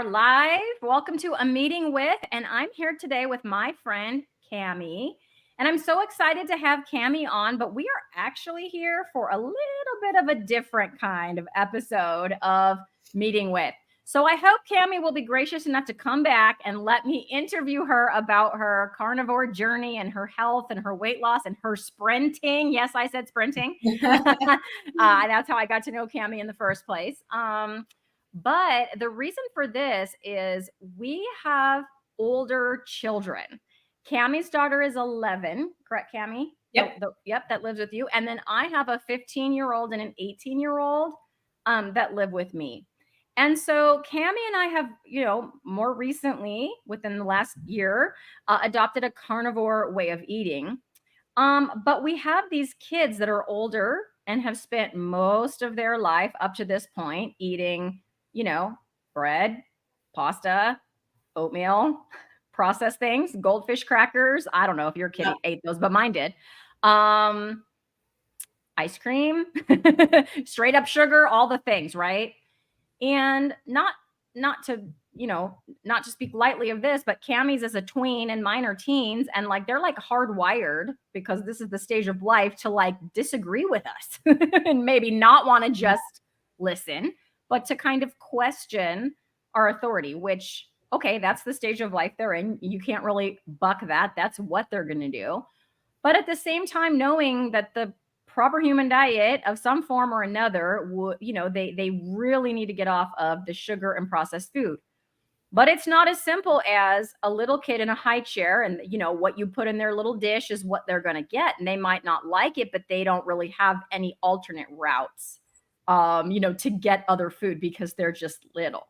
are live. Welcome to A Meeting With, and I'm here today with my friend, Cammie. And I'm so excited to have Cammie on, but we are actually here for a little bit of a different kind of episode of Meeting With. So I hope Cammie will be gracious enough to come back and let me interview her about her carnivore journey and her health and her weight loss and her sprinting. Yes, I said sprinting. That's how I got to know Cammie in the first place. But the reason for this is we have older children. Cammie's daughter is 11, correct, Cammie? Yep. Yep, that lives with you. And then I have a 15-year-old and an 18-year-old that live with me. And so Cammie and I have, more recently, within the last year, adopted a carnivore way of eating. But we have these kids that are older and have spent most of their life up to this point eating, bread, pasta, oatmeal, processed things, goldfish crackers. I don't know if your kid ate those, but mine did. Ice cream, straight up sugar, all the things, right? And not to speak lightly of this, but Cammie's is a tween and mine are teens, and they're hardwired, because this is the stage of life, to disagree with us and maybe not want to just listen, but to kind of question our authority, which, okay, that's the stage of life they're in. You can't really buck that. That's what they're going to do. But at the same time, knowing that the proper human diet of some form or another, they really need to get off of the sugar and processed food. But it's not as simple as a little kid in a high chair and, what you put in their little dish is what they're going to get. And they might not like it, but they don't really have any alternate routes, to get other food because they're just little.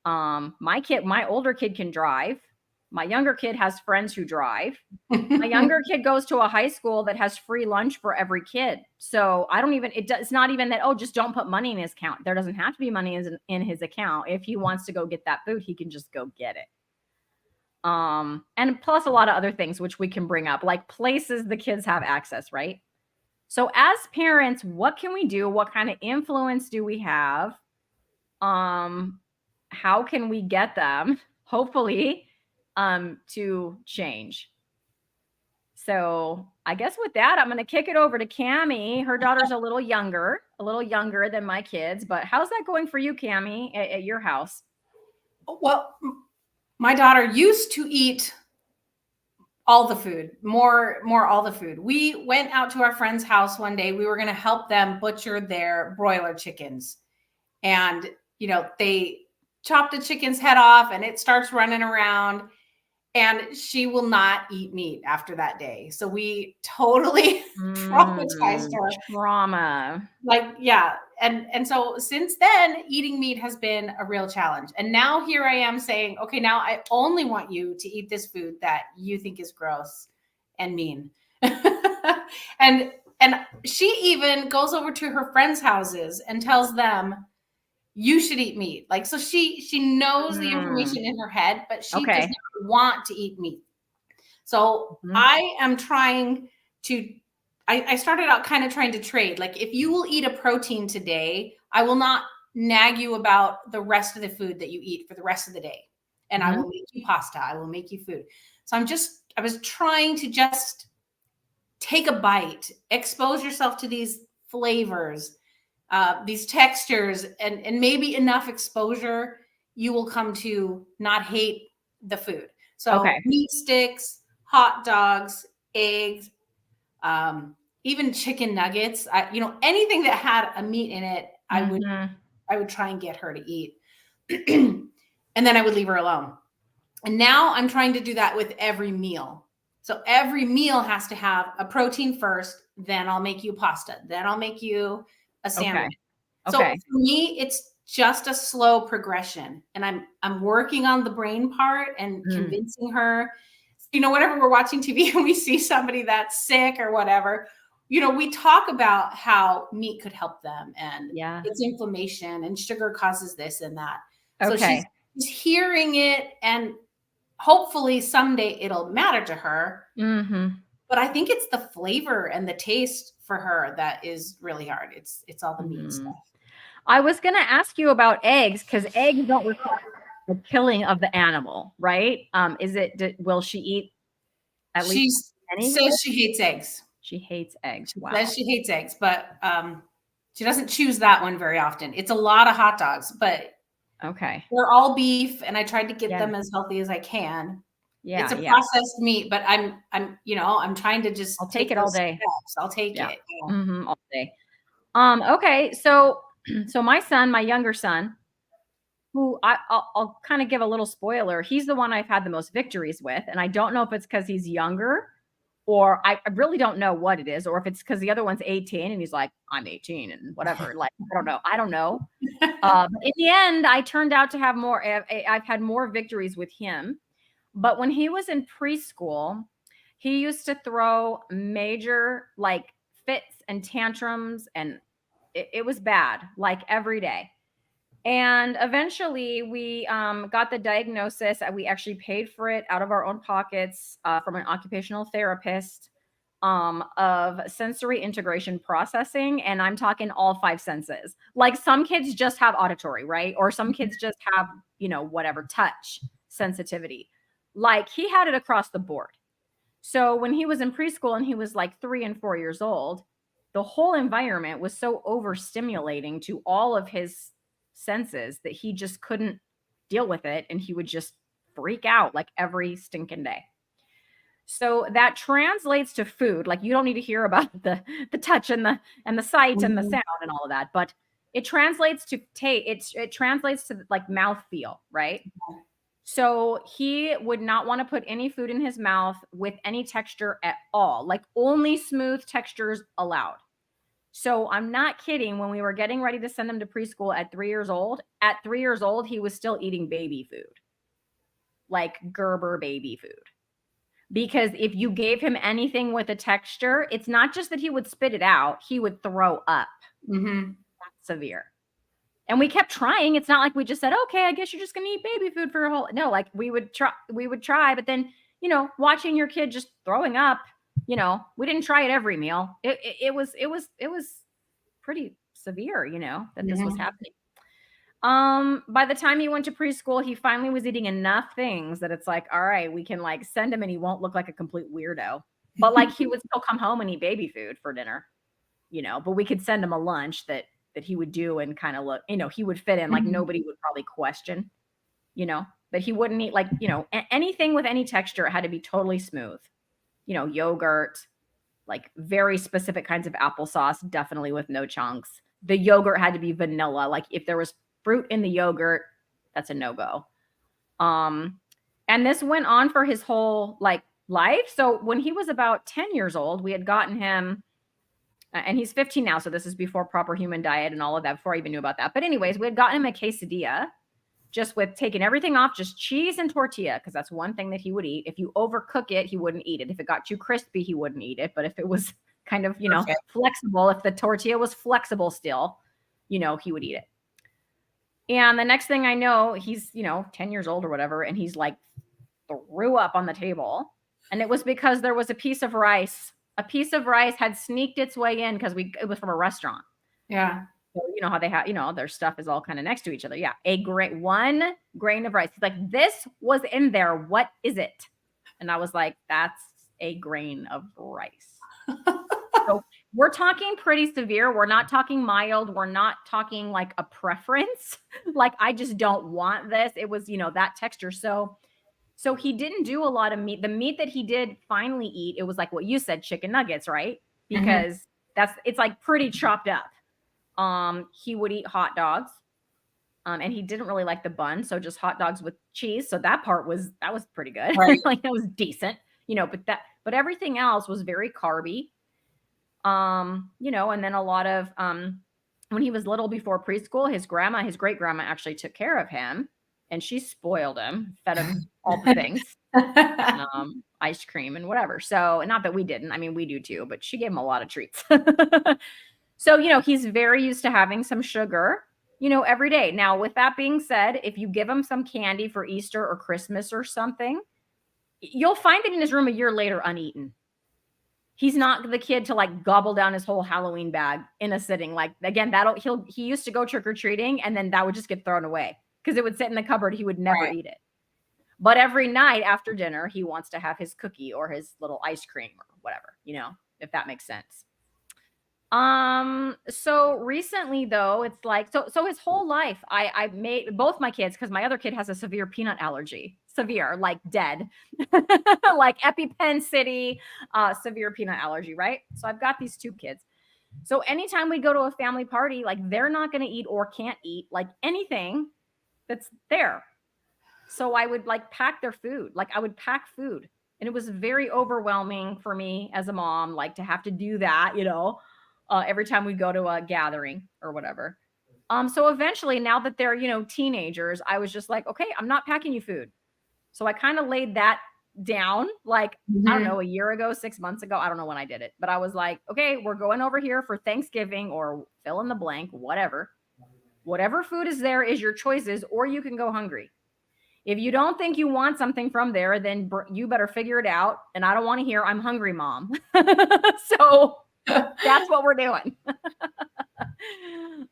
My older kid can drive. My younger kid has friends who drive. My younger kid goes to a high school that has free lunch for every kid. So it's not even that, just don't put money in his account. There doesn't have to be money in his account. If he wants to go get that food, he can just go get it. And plus a lot of other things, which we can bring up, like places the kids have access, right? So as parents, what can we do? What kind of influence do we have? How can we get them, hopefully, to change? So I guess with that, I'm going to kick it over to Cammie. Her daughter's a little younger than my kids, but how's that going for you, Cammie, at your house? Well, my daughter used to eat all the food, more all the food. We went out to our friend's house one day. We were going to help them butcher their broiler chickens. And, they chopped a chicken's head off and it starts running around. And she will not eat meat after that day. So we totally traumatized her. Trauma. And so since then, eating meat has been a real challenge. And now here I am saying, okay, now I only want you to eat this food that you think is gross and mean. And she even goes over to her friends' houses and tells them, you should eat meat. So she knows the information in her head, but she does not want to eat meat. So I am trying to, I started out kind of trying to trade. If you will eat a protein today, I will not nag you about the rest of the food that you eat for the rest of the day. And I will make you pasta. I will make you food. So I was trying to just take a bite, expose yourself to these flavors, these textures, and maybe enough exposure, you will come to not hate the food. So meat sticks, hot dogs, eggs, even chicken nuggets, anything that had a meat in it, I would try and get her to eat. And then I would leave her alone. And now I'm trying to do that with every meal. So every meal has to have a protein first, then I'll make you pasta, then I'll make you a sandwich. So for me, it's just a slow progression, and I'm working on the brain part and convincing her, whenever we're watching TV and we see somebody that's sick or whatever, we talk about how meat could help them and it's inflammation and sugar causes this and that. So she's hearing it, and hopefully someday it'll matter to her. But I think it's the flavor and the taste for her that is really hard. It's all the meat stuff. I was going to ask you about eggs, because eggs don't require the killing of the animal, right? Will she eat at least She any with says it? she hates eggs. She hates eggs. She Wow. says she hates eggs, but she doesn't choose that one very often. It's a lot of hot dogs, but Okay. they're all beef, and I tried to get Yeah. them as healthy as I can. It's Yeah. a Yeah. processed meat, but I'm trying to just I'll take take it all those day. steps. I'll take Yeah. it. All day. Okay. So my son, my younger son, who I'll kind of give a little spoiler. He's the one I've had the most victories with, and I don't know if it's because he's younger, or I really don't know what it is, or if it's because the other one's 18 and he's like, I'm 18 and whatever. Like, I don't know. But in the end, I turned out to have more. I've had more victories with him. But when he was in preschool, he used to throw major like fits and tantrums, and it was bad, like every day. And eventually we got the diagnosis. We actually paid for it out of our own pockets from an occupational therapist of sensory integration processing. And I'm talking all five senses. Like some kids just have auditory, right? Or some kids just have, whatever, touch sensitivity. Like he had it across the board. So when he was in preschool and he was like 3 and 4 years old, the whole environment was so overstimulating to all of his senses that he just couldn't deal with it, and he would just freak out like every stinking day. So that translates to food. Like you don't need to hear about the touch and the sight and the sound and all of that, but it translates to taste. It translates to like mouth feel, right? So he would not want to put any food in his mouth with any texture at all, like only smooth textures allowed. So I'm not kidding. When we were getting ready to send him to preschool at 3 years old, he was still eating baby food, like Gerber baby food. Because if you gave him anything with a texture, it's not just that he would spit it out, he would throw up. Mm-hmm. That's severe. And we kept trying. It's not like we just said, okay, I guess you're just going to eat baby food for a whole, no, like we would try, but then, watching your kid just throwing up, we didn't try it every meal. It was pretty severe, that this was happening. By the time he went to preschool, he finally was eating enough things that it's like, all right, we can like send him and he won't look like a complete weirdo. But like he would still come home and eat baby food for dinner, but we could send him a lunch that he would do and kind of look, he would fit in, like nobody would probably question, but he wouldn't eat like, anything with any texture. It had to be totally smooth, yogurt, like very specific kinds of applesauce, definitely with no chunks. The yogurt had to be vanilla. Like if there was fruit in the yogurt, that's a no-go. And this went on for his whole like life. So when he was about 10 years old, we had gotten him, and he's 15 now. So this is before proper human diet and all of that, before I even knew about that. But anyways, we had gotten him a quesadilla, just with taking everything off, just cheese and tortilla, because that's one thing that he would eat. If you overcook it, he wouldn't eat it. If it got too crispy, he wouldn't eat it. But if it was kind of, flexible, if the tortilla was flexible still, he would eat it. And the next thing I know, he's, 10 years old or whatever, and he's like threw up on the table. And it was because there was a piece of rice. A piece of rice had sneaked its way in because it was from a restaurant. Yeah. So you know how they have, their stuff is all kind of next to each other. Yeah. One grain of rice. He's like, this was in there. What is it? And I was like, that's a grain of rice. So we're talking pretty severe. We're not talking mild. We're not talking like a preference. Like, I just don't want this. It was, that texture. So he didn't do a lot of meat. The meat that he did finally eat, it was like what you said, chicken nuggets, right? Because it's like pretty chopped up. He would eat hot dogs. And he didn't really like the bun, so just hot dogs with cheese. So that was pretty good. Right. Like that was decent, but everything else was very carby. And then a lot of when he was little, before preschool, his great grandma actually took care of him, and she spoiled him, fed him all the things, ice cream and whatever. So not that we didn't, I mean, we do too, but she gave him a lot of treats. So, he's very used to having some sugar, every day. Now, with that being said, if you give him some candy for Easter or Christmas or something, you'll find it in his room a year later uneaten. He's not the kid to like gobble down his whole Halloween bag in a sitting. Like, again, he used to go trick-or-treating, and then that would just get thrown away because it would sit in the cupboard. He would never Right. eat it. But every night after dinner, he wants to have his cookie or his little ice cream or whatever, if that makes sense. So recently though, it's like, so his whole life, I made both my kids, because my other kid has a severe peanut allergy, severe, like dead, like EpiPen City, severe peanut allergy, right? So I've got these two kids. So anytime we go to a family party, like they're not going to eat or can't eat like anything that's there. So I would like pack their food. Like I would pack food. And it was very overwhelming for me as a mom, like to have to do that, every time we go to a gathering or whatever. So eventually, now that they're, teenagers, I was just like, okay, I'm not packing you food. So I kind of laid that down, like, I don't know, a year ago, 6 months ago. I don't know when I did it, but I was like, okay, we're going over here for Thanksgiving or fill in the blank, whatever. Whatever food is there is your choices, or you can go hungry. If you don't think you want something from there, then you better figure it out. And I don't want to hear, I'm hungry, mom. So that's what we're doing.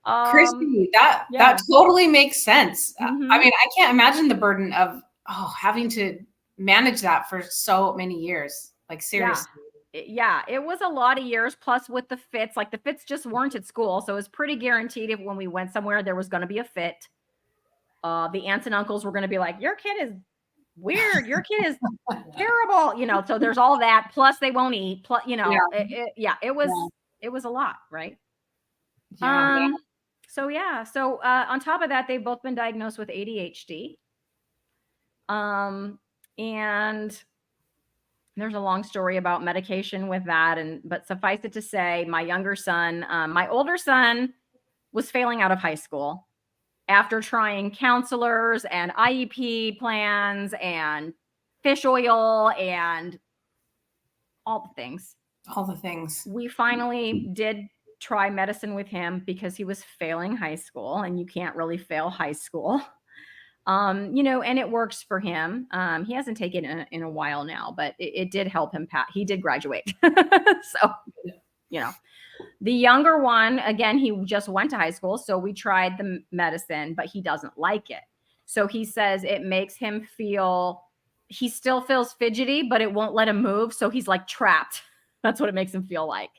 Cristie, that totally makes sense. Mm-hmm. I mean, I can't imagine the burden of having to manage that for so many years. Like seriously. Yeah, it was a lot of years. Plus with the fits, like the fits just weren't at school. So it was pretty guaranteed if when we went somewhere, there was going to be a fit. The aunts and uncles were going to be like, your kid is weird. Your kid is terrible. So there's all that. Plus they won't eat. Plus, it was a lot. Right. Yeah. So on top of that, they've both been diagnosed with ADHD. And there's a long story about medication with that. But suffice it to say, my older son was failing out of high school after trying counselors and IEP plans and fish oil and all the things. We finally did try medicine with him because he was failing high school, and you can't really fail high school. And it works for him. He hasn't taken it in a while now, but it did help him he did graduate. So, the younger one, again, he just went to high school. So we tried the medicine, but he doesn't like it. So he says it makes him he still feels fidgety, but it won't let him move. So he's like trapped. That's what it makes him feel like,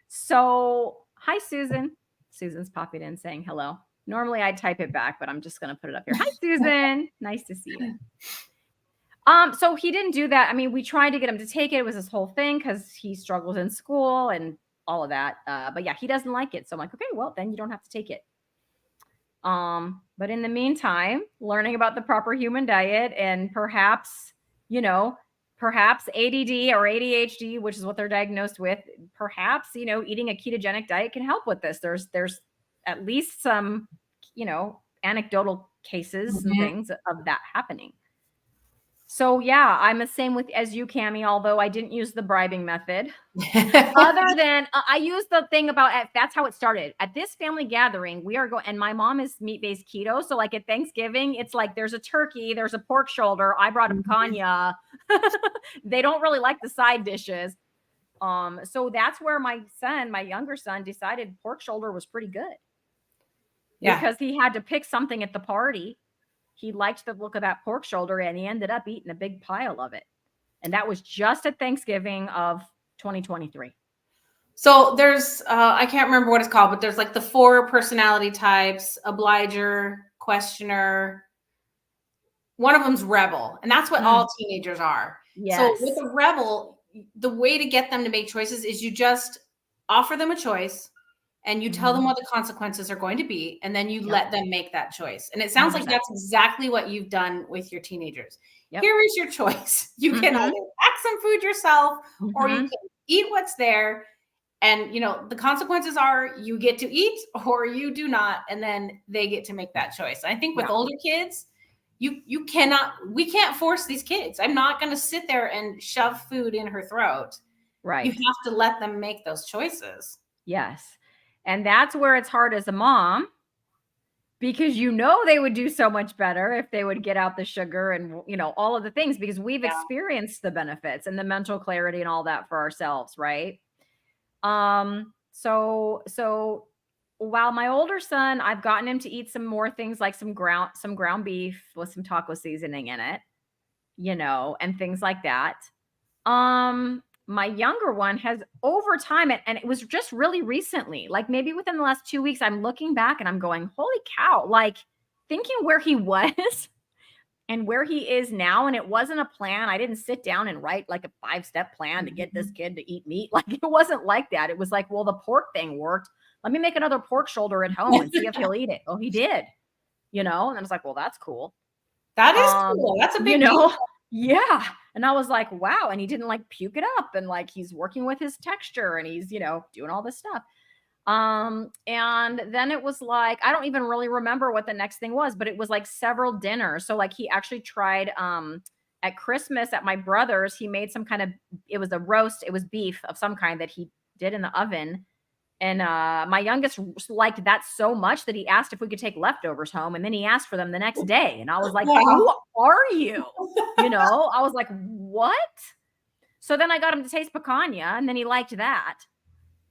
So hi, Susan. Susan's popping in saying hello. Normally I'd type it back, but I'm just going to put it up here. Hi, Susan. Nice to see you. So he didn't do that. I mean, we tried to get him to take it. It was this whole thing because he struggles in school and all of that. But yeah, he doesn't like it. So I'm like, okay, well, then you don't have to take it. But in the meantime, learning about the proper human diet and perhaps ADD or ADHD, which is what they're diagnosed with, perhaps, eating a ketogenic diet can help with this. There's at least some, anecdotal cases and things of that happening. So yeah, I'm the same as you, Cami, although I didn't use the bribing method. Other than I used the thing about, that's how it started. At this family gathering, we are going, and my mom is meat-based keto. So like at Thanksgiving, it's like there's a turkey, there's a pork shoulder. I brought a picanha. They don't really like the side dishes. So that's where my younger son, decided pork shoulder was pretty good. Yeah. Because he had to pick something at the party. He liked the look of that pork shoulder, and he ended up eating a big pile of it. And that was just at Thanksgiving of 2023. So there's, I can't remember what it's called, but there's like the 4 personality types: obliger, questioner. One of them's rebel. And that's what all teenagers are. Yes. So with a rebel, the way to get them to make choices is you just offer them a choice and you tell them what the consequences are going to be, and then you let them make that choice. And it sounds 100%. Like that's exactly what you've done with your teenagers. Yep. Here is your choice. You can either pack some food yourself, or you can eat what's there. And, the consequences are you get to eat or you do not. And then they get to make that choice. I think with older kids, we can't force these kids. I'm not going to sit there and shove food in her throat. Right. You have to let them make those choices. Yes. And that's where it's hard as a mom, because they would do so much better if they would get out the sugar and, all of the things, because we've experienced the benefits and the mental clarity and all that for ourselves. Right. So while my older son, I've gotten him to eat some more things like some ground beef with some taco seasoning in it, and things like that. My younger one has over time, and it was just really recently, like maybe within the last 2 weeks, I'm looking back and I'm going, holy cow, like thinking where he was and where he is now. And it wasn't a plan. I didn't sit down and write like a 5-step plan to get this kid to eat meat. Like it wasn't like that. It was like, well, the pork thing worked. Let me make another pork shoulder at home and see if he'll eat it. Oh, he did, and I was like, well, that's cool. That is cool. That's a big deal. Yeah. And I was like, wow. And he didn't like puke it up. And like, he's working with his texture and he's, doing all this stuff. And then it was like, I don't even really remember what the next thing was, but it was like several dinners. So like he actually tried, at Christmas at my brother's, he made some kind of, it was a roast. It was beef of some kind that he did in the oven. And my youngest liked that so much that he asked if we could take leftovers home. And then he asked for them the next day. And I was like, who are you? I was like, what? So then I got him to taste picanha and then he liked that.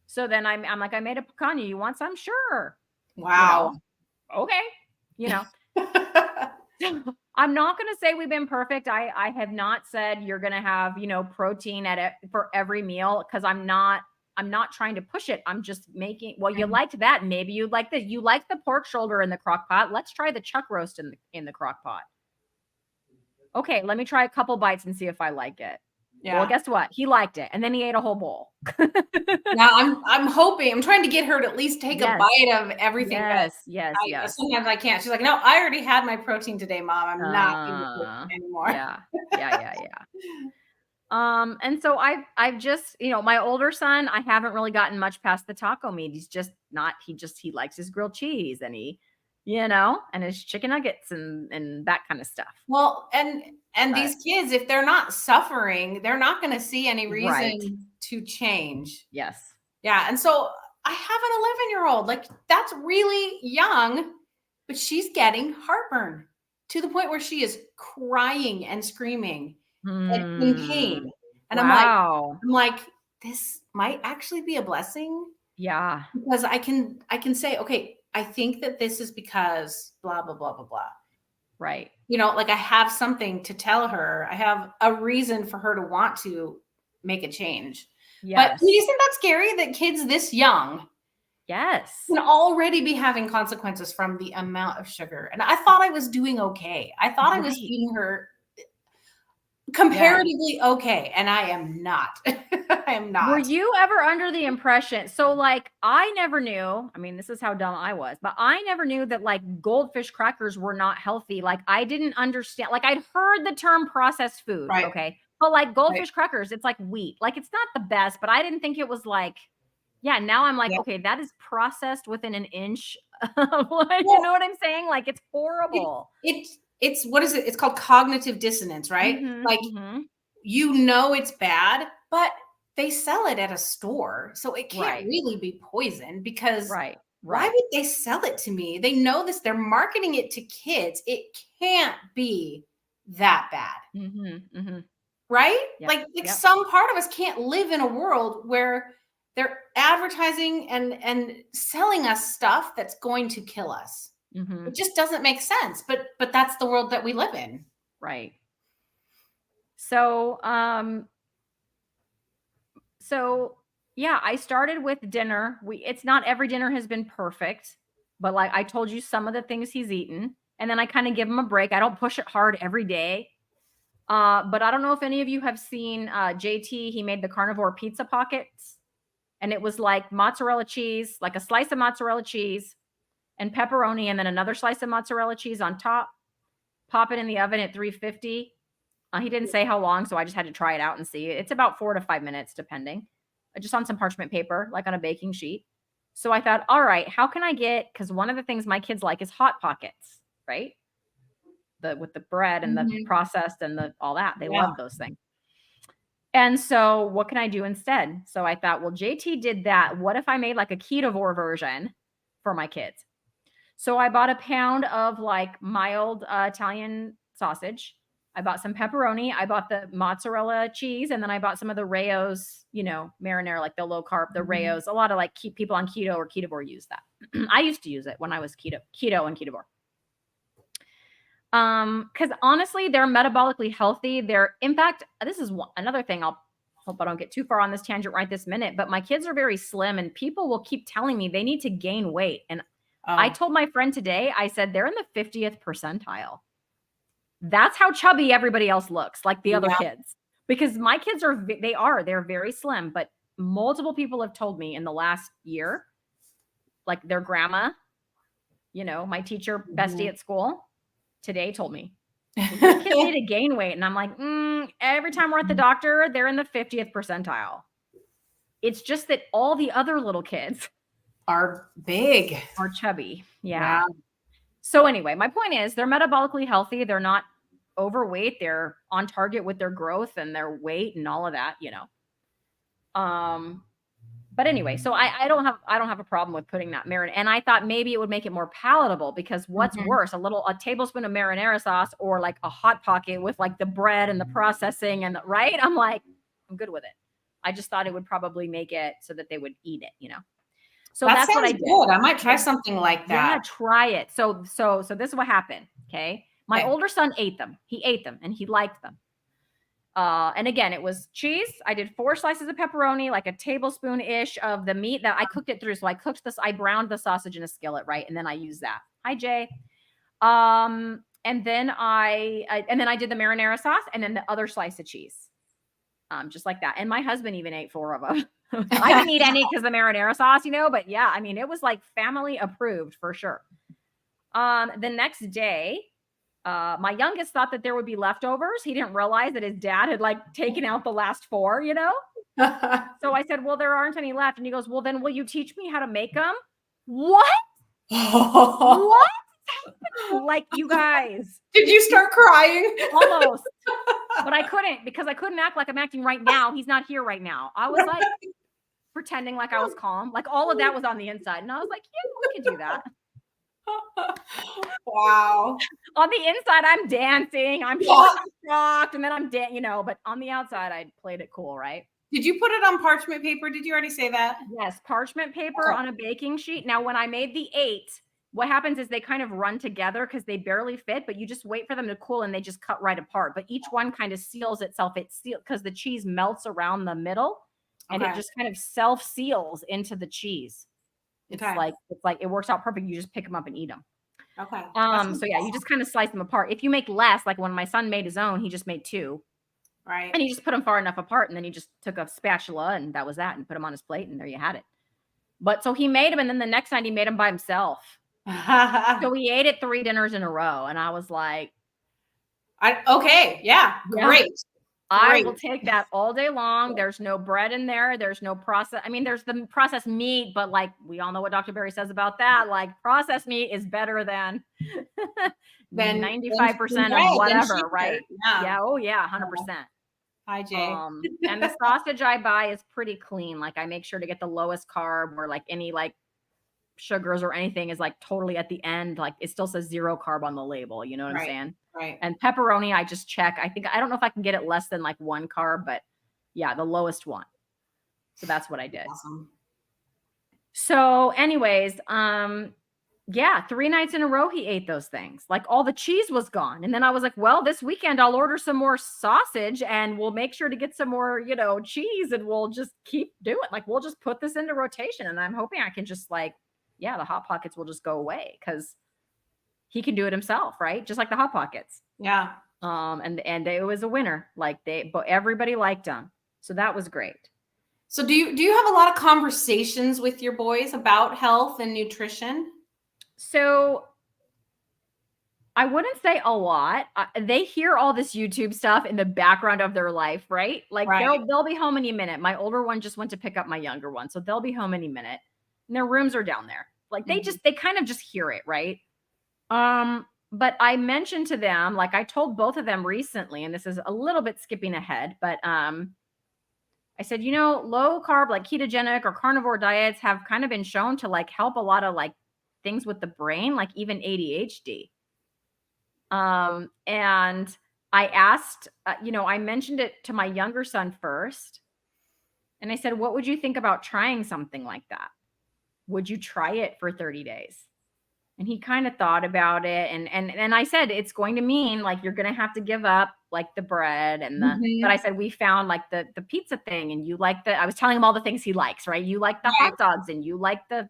So then I'm like, I made a picanha. You want some? Sure. Wow. Okay. I'm not going to say we've been perfect. I have not said you're going to have, protein for every meal, because I'm not trying to push it. I'm just making, well, you liked that. Maybe you like this. You like the pork shoulder in the crock pot. Let's try the chuck roast in the crock pot. Okay, let me try a couple bites and see if I like it. Yeah. Well, guess what? He liked it. And then he ate a whole bowl. Now I'm trying to get her to at least take a bite of everything. Yes. Sometimes I can't. She's like, no, I already had my protein today, Mom. I'm not eating protein anymore. Yeah. And so I've just, my older son, I haven't really gotten much past the taco meat. He's just not, he likes his grilled cheese and he, and his chicken nuggets and that kind of stuff. Well, and these kids, if they're not suffering, they're not going to see any reason to change. Yes. Yeah. And so I have an 11-year-old, like that's really young, but she's getting heartburn to the point where she is crying and screaming and in pain. And I'm like, this might actually be a blessing. Yeah. Because I can say, okay, I think that this is because blah, blah, blah, blah, blah. Right. Like I have something to tell her. I have a reason for her to want to make a change. Yes. But isn't that scary that kids this young can already be having consequences from the amount of sugar? And I thought I was doing okay. I thought I was feeding her comparatively okay, and I am not. I am not. Were you ever under the impression, so like I never knew, I mean, this is how dumb I was, but I never knew that like goldfish crackers were not healthy. Like I didn't understand, like I'd heard the term processed food, okay, but like goldfish crackers, it's like wheat, like it's not the best, but I didn't think it was like, now I'm like, okay, that is processed within an inch of like, you know what I'm saying? Like it's horrible. It's what is it? It's called cognitive dissonance, right? It's bad, but they sell it at a store. So it can't really be poison because why would they sell it to me? They know this. They're marketing it to kids. It can't be that bad. Right? Yep. Some part of us can't live in a world where they're advertising and selling us stuff that's going to kill us. It just doesn't make sense, but that's the world that we live in. Right. So, I started with dinner. It's not every dinner has been perfect, but like I told you some of the things he's eaten, and then I kind of give him a break. I don't push it hard every day. But I don't know if any of you have seen JT, he made the carnivore pizza pockets, and it was like mozzarella cheese, like a slice of mozzarella cheese and pepperoni, and then another slice of mozzarella cheese on top. Pop it in the oven at 350. He didn't say how long, so I just had to try it out and see. It's about 4 to 5 minutes, depending. Just on some parchment paper, like on a baking sheet. So I thought, all right, how can I get, because one of the things my kids like is Hot Pockets, right? With the bread and the processed and all that. They love those things. And so what can I do instead? So I thought, well, JT did that. What if I made like a ketovore version for my kids? So I bought a pound of like mild Italian sausage. I bought some pepperoni. I bought the mozzarella cheese. And then I bought some of the Rayo's, marinara, like the low carb, the Rayo's. A lot of like people on keto or ketovore use that. I used to use it when I was keto and ketovore. Because honestly, they're metabolically healthy. In fact, this is another thing. I'll hope I don't get too far on this tangent right this minute, but my kids are very slim and people will keep telling me they need to gain weight. And I told my friend today, I said, they're in the 50th percentile. That's how chubby everybody else looks, like the other kids, because my kids they're very slim, but multiple people have told me in the last year, like their grandma, my teacher bestie at school today told me, your kids need to gain weight. And I'm like, every time we're at the doctor, they're in the 50th percentile. It's just that all the other little kids are big, are chubby. Yeah. So anyway, my point is they're metabolically healthy. They're not overweight. They're on target with their growth and their weight and all of that, But anyway, so I don't have a problem with putting that marinara. And I thought maybe it would make it more palatable, because what's worse, a tablespoon of marinara sauce or like a Hot Pocket with like the bread and the processing and right? I'm like, I'm good with it. I just thought it would probably make it so that they would eat it, So that's what I did. Good. I might try something like that. Yeah, try it. So this is what happened. Okay. My older son ate them. He ate them and he liked them. And again, it was cheese. I did 4 slices of pepperoni, like a tablespoon-ish of the meat that I cooked it through. So I browned the sausage in a skillet, right? And then I used that. Hi, Jay. And then I did the marinara sauce and then the other slice of cheese. Just like that. And my husband even ate 4 of them. I didn't eat any because of the marinara sauce, but yeah, I mean, it was like family approved for sure. The next day, my youngest thought that there would be leftovers. He didn't realize that his dad had like taken out the last 4, So I said, well, there aren't any left. And he goes, well, then will you teach me how to make them? What? What? Like, you guys. Did you start crying? Almost. But I couldn't, because I couldn't act like I'm acting right now. He's not here right now. I was like pretending like I was calm. Like all of that was on the inside. And I was like, yeah, we can do that. Wow. On the inside, I'm dancing. I'm shocked. And then I'm but on the outside, I played it cool, right? Did you put it on parchment paper? Did you already say that? Yes, parchment paper on a baking sheet. Now, when I made the 8, what happens is they kind of run together because they barely fit, but you just wait for them to cool and they just cut right apart. But each one kind of seals itself. It's sealed because the cheese melts around the middle and it just kind of self-seals into the cheese. It's like it works out perfect. You just pick them up and eat them. Okay. So yeah, you just kind of slice them apart. If you make less, like when my son made his own, he just made 2. Right. And he just put them far enough apart, and then he just took a spatula and that was that, and put them on his plate, and there you had it. But so he made them, and then the next night he made them by himself. So he ate it 3 dinners in a row, and I was like, okay, yeah, great. I will take that all day long. There's no bread in there. There's no process. I mean, there's the processed meat, but like we all know what Dr. Berry says about that. Like processed meat is better than 95% of whatever, right? Yeah. Oh yeah, 100%. Hi, Jay. And the sausage I buy is pretty clean. Like I make sure to get the lowest carb, or like any like sugars or anything is like totally at the end. Like it still says 0 carb on the label. You know what I'm saying? Right. And pepperoni, I just check. I don't know if I can get it less than like 1 carb, but yeah, the lowest one. So that's what I did. Awesome. So anyways, yeah, 3 nights in a row he ate those things. Like all the cheese was gone. And then I was like, well, this weekend I'll order some more sausage and we'll make sure to get some more, cheese, and we'll just keep doing it. Like we'll just put this into rotation. And I'm hoping I can just the Hot Pockets will just go away because he can do it himself, right? Just like the Hot Pockets. Yeah. And it was a winner. Like but everybody liked them. So that was great. So do you have a lot of conversations with your boys about health and nutrition? So I wouldn't say a lot. They hear all this YouTube stuff in the background of their life, right? Like they'll be home any minute. My older one just went to pick up my younger one. So they'll be home any minute. And their rooms are down there. Like they kind of just hear it, right? But I mentioned to them, like I told both of them recently, and this is a little bit skipping ahead, but I said, low carb, like ketogenic or carnivore diets have kind of been shown to like help a lot of like things with the brain, like even ADHD. And I asked, I mentioned it to my younger son first. And I said, what would you think about trying something like that? would you try it for 30 days? And he kind of thought about it. And I said, it's going to mean like, you're going to have to give up like the bread and but I said, we found like the pizza thing, and you like I was telling him all the things he likes, right? You like the Right. hot dogs, and you like the,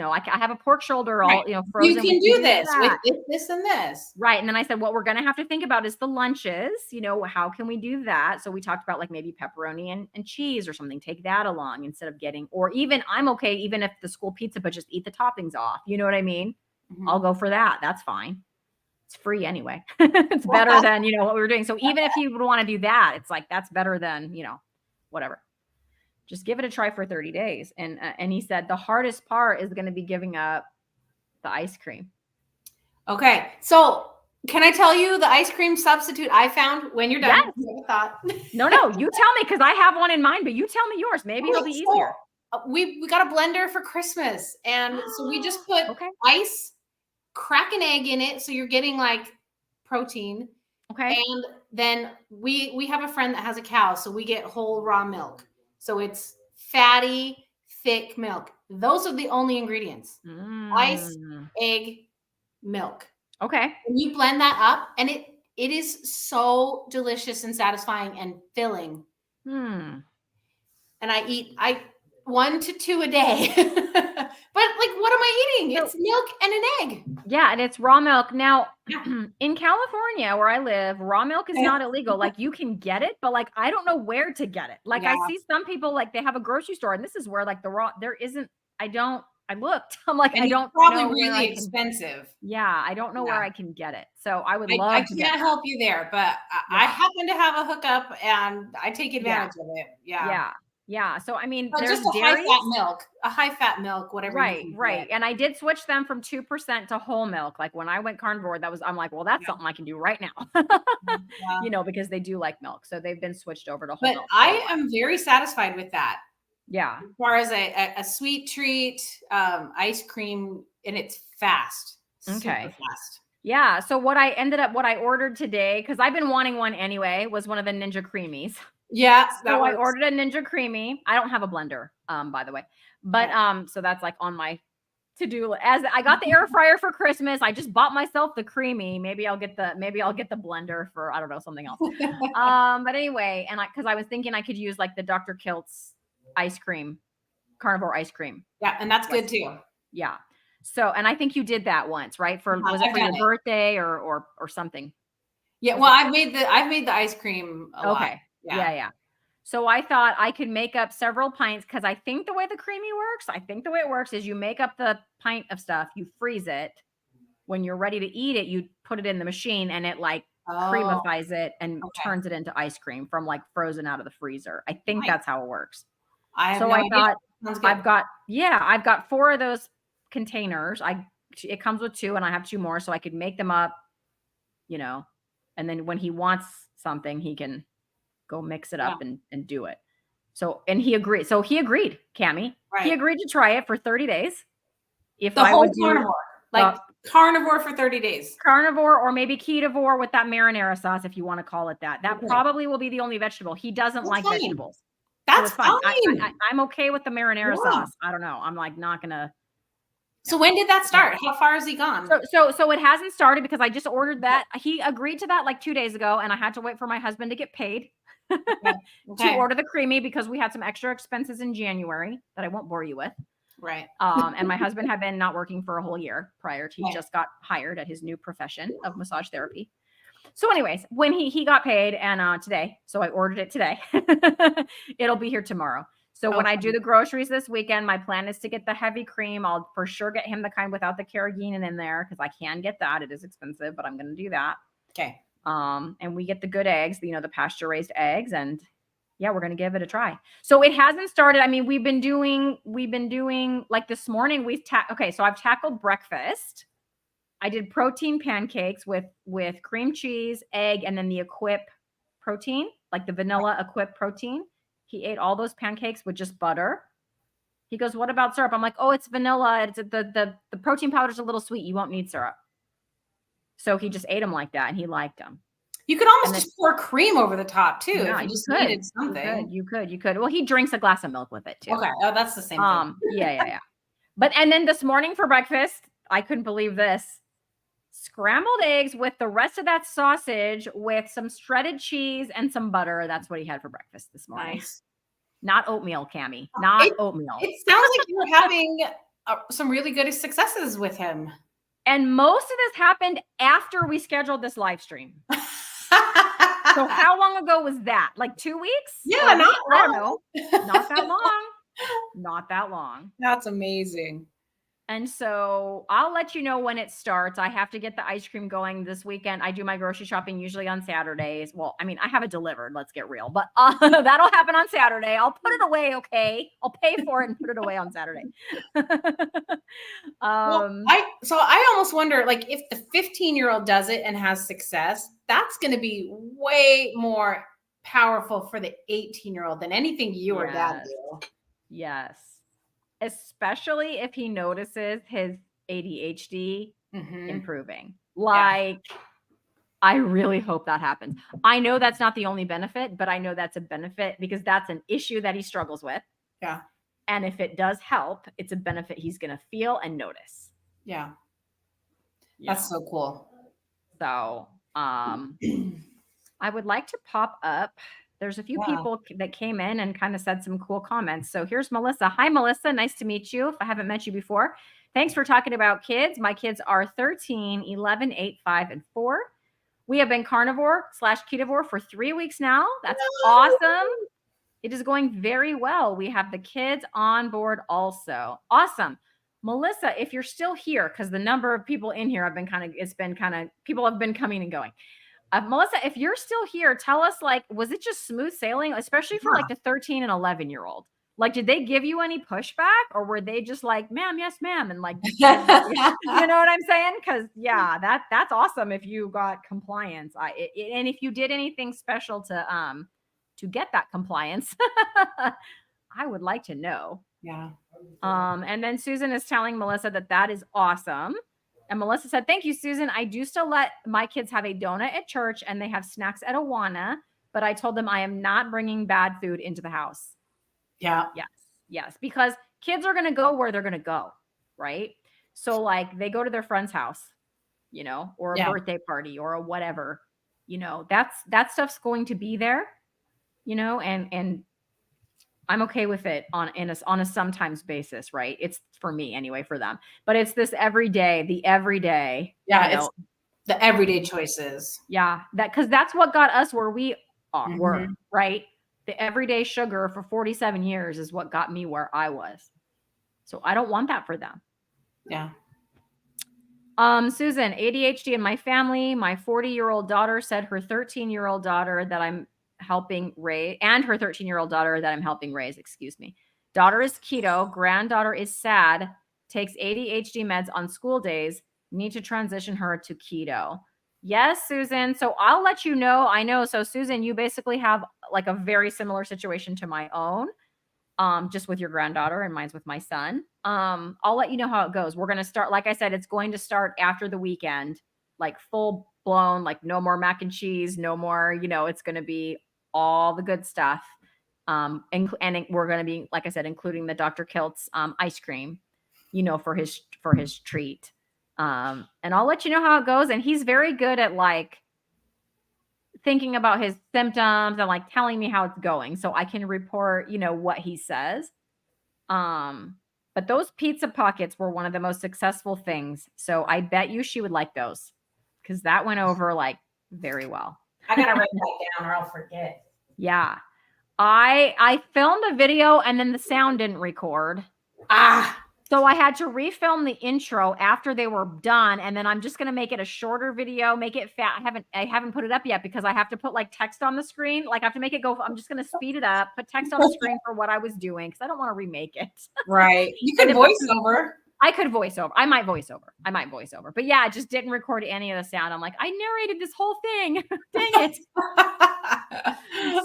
I have a pork shoulder all, Right. frozen. You can do this with this and this. Right. And then I said, what we're going to have to think about is the lunches. How can we do that? So we talked about like maybe pepperoni and cheese or something. Take that along instead of getting, or even I'm okay, even if the school pizza, but just eat the toppings off. You know what I mean? I'll go for that. That's fine. It's free anyway. It's better than, what we were doing. So even if you would want to do that, it's like, that's better than, whatever. Just give it a try for 30 days. And he said, the hardest part is going to be giving up the ice cream. Okay. So can I tell you the ice cream substitute I found when you're done? Yes. You have a thought. No, you tell me, because I have one in mind, but you tell me yours. Maybe it'll be easier. We got a blender for Christmas. And so we just put ice, crack an egg in it. So you're getting like protein. Okay. And then we have a friend that has a cow. So we get whole raw milk. So it's fatty, thick milk. Those are the only ingredients. Ice, egg, milk. Okay. And you blend that up, and it is so delicious and satisfying and filling. And I eat 1 to 2 a day. But like, what am I eating? It's milk and an egg. Yeah, and it's raw milk. Now, in California, where I live, raw milk is not illegal. Like, you can get it, but like, I don't know where to get it. Like, I see some people, like, they have a grocery store, and this is where like there isn't. I looked. I'm like, and I don't probably know really expensive. Yeah, I don't know where I can get it. So I would love I to can't help you there, but I happen to have a hookup, and I take advantage of it. Yeah. So I mean, but there's just a high fat milk, whatever. Right. And I did switch them from 2% to whole milk. Like when I went carnivore, I'm like, well, that's something I can do right now. Because they do like milk. So they've been switched over to whole milk. But I am very satisfied with that. Yeah. As far as a sweet treat, ice cream, and it's fast. Okay. Super fast. Yeah. So what I ordered today, because I've been wanting one anyway, was one of the Ninja Creamies. Yeah. So I ordered a Ninja Creamy. I don't have a blender, by the way, but so that's like on my to-do. As I got the air fryer for Christmas, I just bought myself the Creamy. Maybe I'll get the blender for, I don't know, something else. But anyway, and because I was thinking I could use like the Dr. Kilt's ice cream, carnivore ice cream. Yeah, and that's good too. Yeah. So, and I think you did that once, right? Was it for your birthday or something? Yeah. Well, I've made the ice cream a lot. Yeah. So I thought I could make up several pints, because I think the way the Creamy works, is you make up the pint of stuff, you freeze it. When you're ready to eat it, you put it in the machine, and it like creamifies it and turns it into ice cream from like frozen out of the freezer. I think that's how it works. I thought I've got 4 of those containers. It comes with 2, and I have 2 more, so I could make them up, and then when he wants something, he can go mix it up and do it. So, and he agreed. So he agreed, Cammie. Right. He agreed to try it for 30 days. If I would do carnivore, carnivore for 30 days. Carnivore, or maybe ketovore with that marinara sauce, if you want to call it that. That probably will be the only vegetable. He doesn't like vegetables. That's fine. I'm okay with the marinara sauce. I don't know. I'm like not gonna. So when did that start? How far has he gone? So it hasn't started, because I just ordered that. He agreed to that like 2 days ago, and I had to wait for my husband to get paid to order the Creamy, because we had some extra expenses in January that I won't bore you with. Right. And my husband had been not working for a whole year prior to, he just got hired at his new profession of massage therapy. So anyways, when he got paid, and today, so I ordered it today. It'll be here tomorrow. So when I do the groceries this weekend, my plan is to get the heavy cream. I'll for sure get him the kind without the carrageenan in there, because I can get that. It is expensive, but I'm going to do that. Okay. And we get the good eggs, the pasture raised eggs, and we're going to give it a try. So it hasn't started. I mean, we've been doing like this morning. So I've tackled breakfast. I did protein pancakes with cream cheese, egg, and then the Equip protein, like the vanilla Equip protein. He ate all those pancakes with just butter. He goes, "What about syrup?" I'm like, "Oh, it's vanilla. It's the protein powder's a little sweet. You won't need syrup." So he just ate them like that, and he liked them. You could almost just pour cream over the top too. Yeah, if you just needed something. You could. Well, he drinks a glass of milk with it too. Okay. Oh, that's the same thing. Yeah. And then this morning for breakfast, I couldn't believe this. Scrambled eggs with the rest of that sausage with some shredded cheese and some butter. That's what he had for breakfast this morning. Nice. Not oatmeal, Cammie. Not oatmeal. It sounds like you're having some really good successes with him. And most of this happened after we scheduled this live stream. So how long ago was that? Like 2 weeks? Yeah, I not don't know. Not that long. Not that long. That's amazing. And so I'll let you know when it starts. I have to get the ice cream going this weekend. I do my grocery shopping usually on Saturdays. Well, I mean, I have it delivered. Let's get real. But that'll happen on Saturday. I'll put it away, okay? I'll pay for it and put it away on Saturday. So I almost wonder, like, if the 15-year-old does it and has success, that's going to be way more powerful for the 18-year-old than anything you or dad do. Yes. Especially if he notices his ADHD improving. Like, I really hope that happens. I know that's not the only benefit, but I know that's a benefit because that's an issue that he struggles with. Yeah. And if it does help, it's a benefit he's going to feel and notice. Yeah. That's so cool. So, I would like to pop up. There's a few people that came in and kind of said some cool comments. So here's Melissa. Hi, Melissa. Nice to meet you. If I haven't met you before, thanks for talking about kids. My kids are 13, 11, 8, 5, and 4. We have been carnivore/ketovore for 3 weeks now. That's awesome. It is going very well. We have the kids on board also. Awesome. Melissa, if you're still here, because the number of people in here have been people have been coming and going. Melissa, if you're still here, tell us, like, was it just smooth sailing, especially for like the 13 and 11-year-old? Like, did they give you any pushback, or were they just like, ma'am, yes, ma'am? And like, you know what I'm saying? Because that's awesome if you got compliance. And if you did anything special to get that compliance, I would like to know. Yeah. And then Susan is telling Melissa that is awesome. And Melissa said, thank you, Susan. I do still let my kids have a donut at church and they have snacks at Awana, but I told them I am not bringing bad food into the house. Yeah. Yes. Because kids are going to go where they're going to go. Right. So like they go to their friend's house, or a birthday party or a whatever, that stuff's going to be there, and I'm okay with it on a sometimes basis, right? It's for me anyway, for them, but it's this the everyday. Yeah, it's the everyday choices. Yeah, because that's what got us where we were, right? The everyday sugar for 47 years is what got me where I was. So I don't want that for them. Yeah. Susan, ADHD in my family. My 40-year-old daughter said her 13-year-old daughter that I'm helping raise, and her 13-year-old daughter that I'm helping raise, Daughter is keto, granddaughter is SAD, takes ADHD meds on school days, need to transition her to keto. Yes, Susan. So I'll let you know. I know. So Susan, you basically have like a very similar situation to my own, just with your granddaughter, and mine's with my son. I'll let you know how it goes. We're going to start, like I said, it's going to start after the weekend, like full blown, like no more mac and cheese, no more, it's going to be all the good stuff. And we're going to be, like I said, including the Dr. Kilt's ice cream, for his treat. And I'll let you know how it goes. And he's very good at like thinking about his symptoms and like telling me how it's going, so I can report, what he says. But those pizza pockets were one of the most successful things. So I bet you she would like those, because that went over like very well. I gotta write that down or I'll forget. Yeah. I filmed a video and then the sound didn't record. So I had to refilm the intro after they were done. And then I'm just going to make it a shorter video, make it fat. I haven't put it up yet because I have to put like text on the screen. Like I have to make it go. I'm just going to speed it up, put text on the screen for what I was doing, because I don't want to remake it. Right. You could voice over. I could voice over. I might voice over. But yeah, I just didn't record any of the sound. I'm like, I narrated this whole thing. Dang it.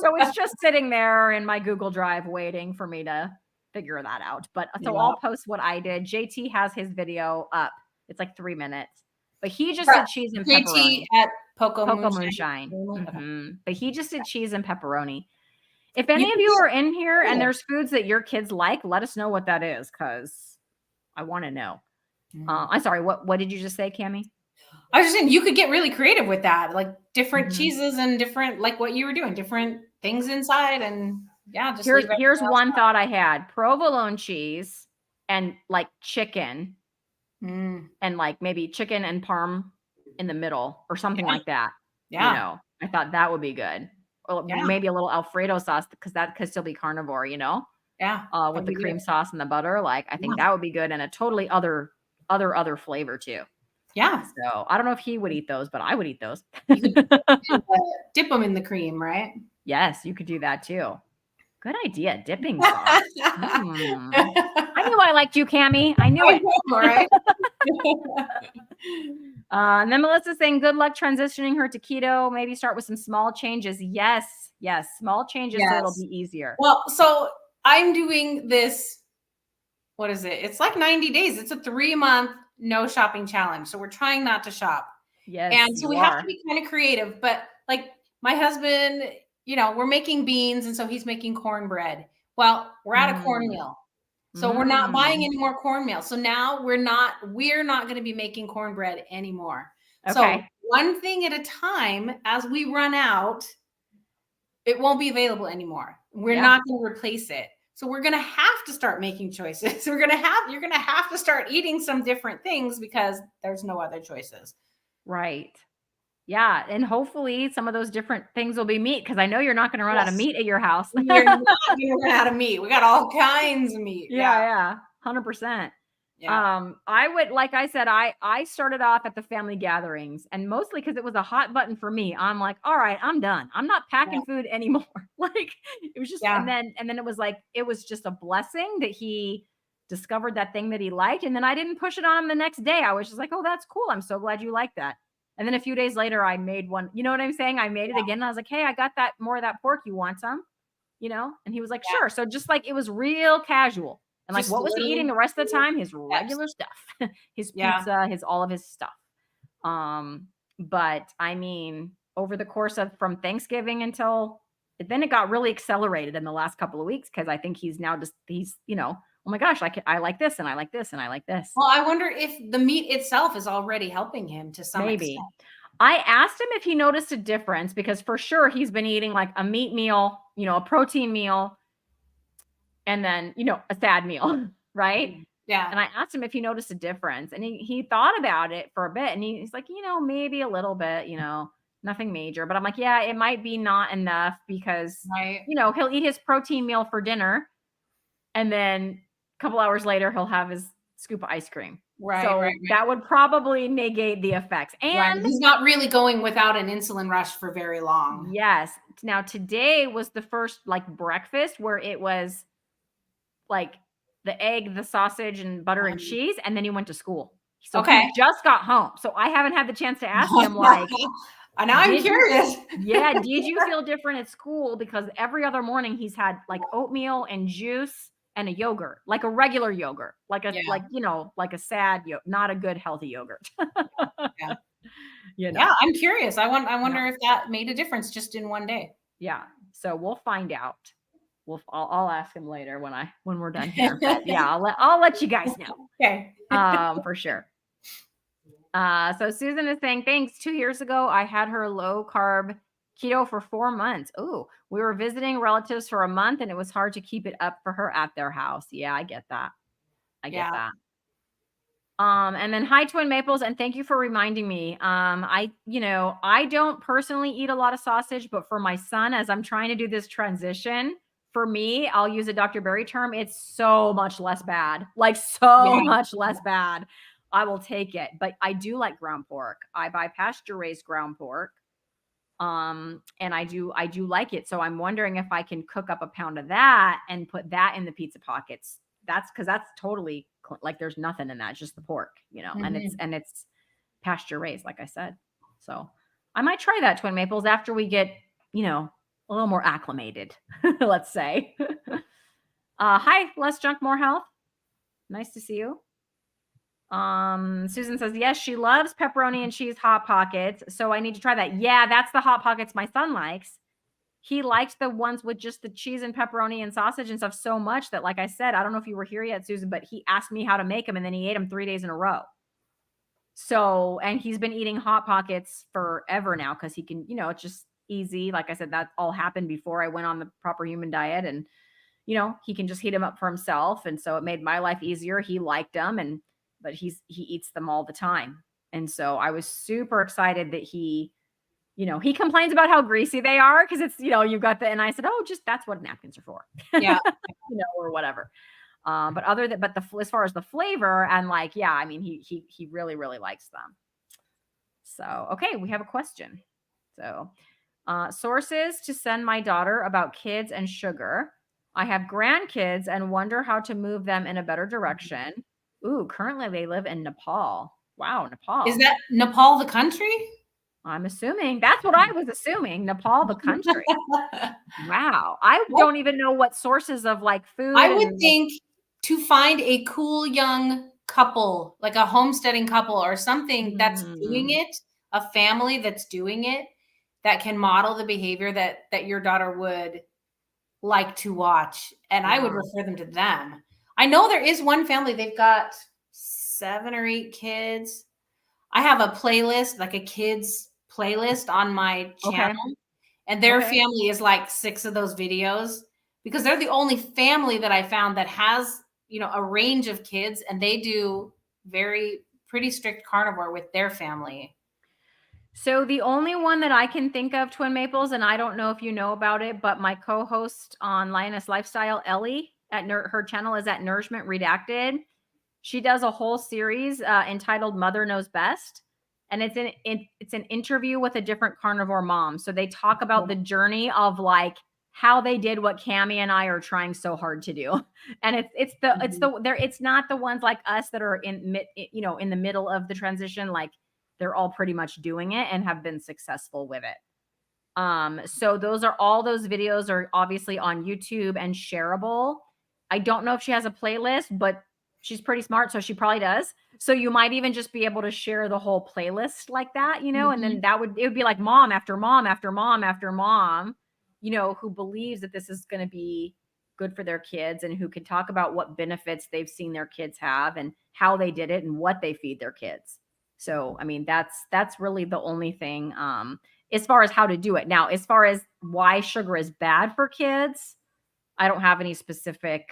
So it's just sitting there in my Google Drive waiting for me to figure that out. But so I'll post what I did. JT has his video up. It's like 3 minutes. But he just did cheese and pepperoni. JT at Poco Moonshine. Mm-hmm. But he just did cheese and pepperoni. If any of you are in here and there's foods that your kids like, let us know what that is, because I want to know. Mhm. I'm sorry. What did you just say, Cammie? I was just saying you could get really creative with that, like different Mhm. cheeses and different, like what you were doing, different things inside, and yeah, just leave everything Here's else one out. thought I had: provolone cheese and like chicken, Mm, and like maybe chicken and parm in the middle or something yeah, like that. yeah, I thought that would be good. Or yeah, maybe a little Alfredo sauce because that could still be carnivore, yeah. with That'd the be good. cream sauce and the butter. Like I think Yeah, that would be good and a totally other flavor too. yeah. So I don't know if he would eat those, but I would eat those. You could dip them in the cream, right? Yes, you could do that too. Good idea, dipping sauce. Mm. I knew I liked you, Cammie. I knew I it. know, right? And then Melissa's saying, good luck transitioning her to keto. Maybe start with some small changes. Yes, yes, small changes so it'll Yes. be easier. Well, so I'm doing this. What is it? It's like 90 days. It's a 3-month no shopping challenge. So we're trying not to shop. Yes, And so you we have to are. be kind of creative. But like my husband, we're making beans. And so he's making cornbread. Well, we're out of Mm. cornmeal. So we're not buying Mm. any more cornmeal. So now we're not going to be making cornbread anymore. So Okay. one thing at a time, as we run out, it won't be available anymore. We're Yeah. not going to replace it. So we're going to have to start making choices. You're going to have to start eating some different things because there's no other choices. Right. Yeah. And hopefully some of those different things will be meat because I know you're not going to run out of Yes. meat at your house. We're not going to run out of meat. We got all kinds of meat. Yeah, Yeah. yeah. 100%. Yeah. I would, like I said, I started off at the family gatherings and mostly because it was a hot button for me. I'm like, all right, I'm done. I'm not Yeah. packing food anymore. Like it was just, and Yeah. then it was like, it was just a blessing that he discovered that thing that he liked. And then I didn't push it on him the next day. I was just like, oh, that's cool. I'm so glad you like that. And then a few days later, I made one. You know what I'm saying? I made it again. And I was like, hey, I got that more of that pork. You want some? And he was like, Yeah. sure. So just like it was real casual. And like, Just what was he eating little the rest of the time? His steps. regular stuff, his Yeah. pizza, his all of his stuff. But I mean, over the course of from Thanksgiving until then, it got really accelerated in the last couple of weeks because I think he's now oh my gosh, I like this and I like this and I like this. Well, I wonder if the meat itself is already helping him to some extent. Maybe. I asked him if he noticed a difference because for sure he's been eating like a meat meal, a protein meal, and then, a sad meal, right? Yeah. And I asked him if he noticed a difference, and he thought about it for a bit, and he's like, maybe a little bit, nothing major. But I'm like, yeah, it might be not enough because, Right. he'll eat his protein meal for dinner, and then a couple hours later, he'll have his scoop of ice cream. Right. So Right. that would probably negate the effects. Right. And He's not really going without an insulin rush for very long. yes, now today was the first like breakfast where it was like the egg, the sausage, and butter and cheese, and then he went to school. So Okay. he just got home. So I haven't had the chance to ask him, like, And now I'm did you curious. did you feel different at school? Because every other morning he's had like oatmeal and juice and a yogurt, like a regular yogurt, like a Yeah. like a sad not a good healthy yogurt. Yeah. You know. Yeah, I'm curious. I Yeah. wonder if that made a difference just in one day. Yeah. So we'll find out. I'll ask him later when we're done here. But yeah, I'll let you guys know. Okay. For sure. So Susan is saying, thanks. 2 years ago, I had her low carb keto for 4 months. Oh, we were visiting relatives for a month and it was hard to keep it up for her at their house. Yeah, I get that. I get Yeah. that. And then hi Twin Maples, and thank you for reminding me. I don't personally eat a lot of sausage, but for my son, as I'm trying to do this transition, for me, I'll use a Dr. Berry term. It's so much less bad, like so much less bad. I will take it, but I do like ground pork. I buy pasture raised ground pork. And I do like it. So I'm wondering if I can cook up a pound of that and put that in the pizza pockets. That's because that's totally like there's nothing in that, it's just the pork, and it's pasture raised, like I said. So I might try that, Twin Maples, after we get, a little more acclimated, let's say. Hi, less junk, more health. Nice to see you. Susan says, yes, she loves pepperoni and cheese Hot Pockets. So I need to try that. Yeah, that's the Hot Pockets my son likes. he liked the ones with just the cheese and pepperoni and sausage and stuff so much that, like I said, I don't know if you were here yet, Susan, but he asked me how to make them, and then he ate them 3 days in a row. So, and he's been eating Hot Pockets forever now because he can, it's just easy. Like I said, that all happened before I went on the proper human diet, and he can just heat them up for himself. And so it made my life easier. He liked them, but he eats them all the time. And so I was super excited that he complains about how greasy they are because it's, you've got and I said, oh, just that's what napkins are for. Yeah. Or whatever. But as far as the flavor and I mean, he really, really likes them. So, okay, we have a question. So, sources to send my daughter about kids and sugar. I have grandkids and wonder how to move them in a better direction. Ooh, currently they live in Nepal. Wow, Nepal. Is that Nepal the country? I'm assuming. That's what I was assuming. Nepal the country. Wow. I don't even know what sources of food. I would think to find a cool young couple, like a homesteading couple or something that's doing it, a family that's doing it, that can model the behavior that your daughter would like to watch. And I would refer them to them. I know there is one family, they've got 7 or 8 kids. I have a playlist, like a kids playlist on my channel. Okay. And their family is like 6 of those videos because they're the only family that I found that has, a range of kids, and they do pretty strict carnivore with their family. So the only one that I can think of, Twin Maples, and I don't know if you know about it, but my co-host on Lioness Lifestyle, Ellie, her channel is at Nourishment Redacted. She does a whole series entitled Mother Knows Best. And it's an interview with a different carnivore mom. So they talk about the journey of how they did what Cammie and I are trying so hard to do. And it's not the ones like us that are in the middle of the transition. They're all pretty much doing it and have been successful with it. So all those videos are obviously on YouTube and shareable. I don't know if she has a playlist, but she's pretty smart, so she probably does. So you might even just be able to share the whole playlist like that, and then it would be like mom after mom after mom after mom, who believes that this is going to be good for their kids and who can talk about what benefits they've seen their kids have and how they did it and what they feed their kids. So, I mean, that's really the only thing as far as how to do it. Now, as far as why sugar is bad for kids, I don't have any specific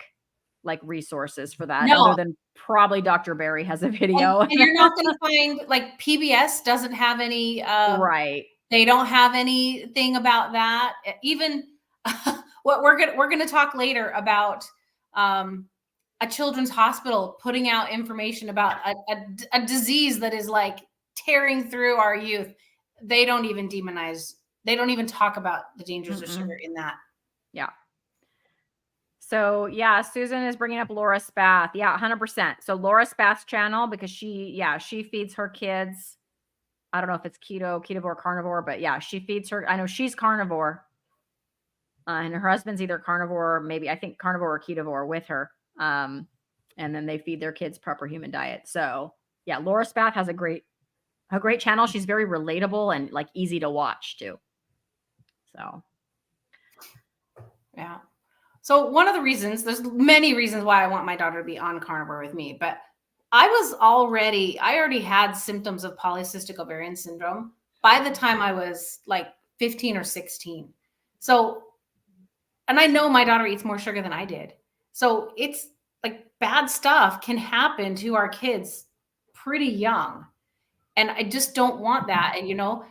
resources for that other than probably Dr. Barry has a video. And you're not going to find PBS doesn't have any, right. They don't have anything about that. Even what we're going to talk later about, a children's hospital putting out information about a disease that is tearing through our youth. They don't even they don't even talk about the dangers of sugar in that. Yeah. So yeah, Susan is bringing up Laura Spath. Yeah, 100%. So Laura Spath's channel, because she feeds her kids. I don't know if it's ketovore, carnivore, but yeah, she feeds her. I know she's carnivore, and her husband's either carnivore, maybe I think carnivore or ketovore with her. And then they feed their kids proper human diet. So yeah, Laura Spath has a great channel. She's very relatable and easy to watch too. So yeah. So one of the reasons, there's many reasons why I want my daughter to be on carnivore with me, but I already had symptoms of polycystic ovarian syndrome by the time I was 15 or 16. So, and I know my daughter eats more sugar than I did. So it's bad stuff can happen to our kids pretty young. And I just don't want that. And,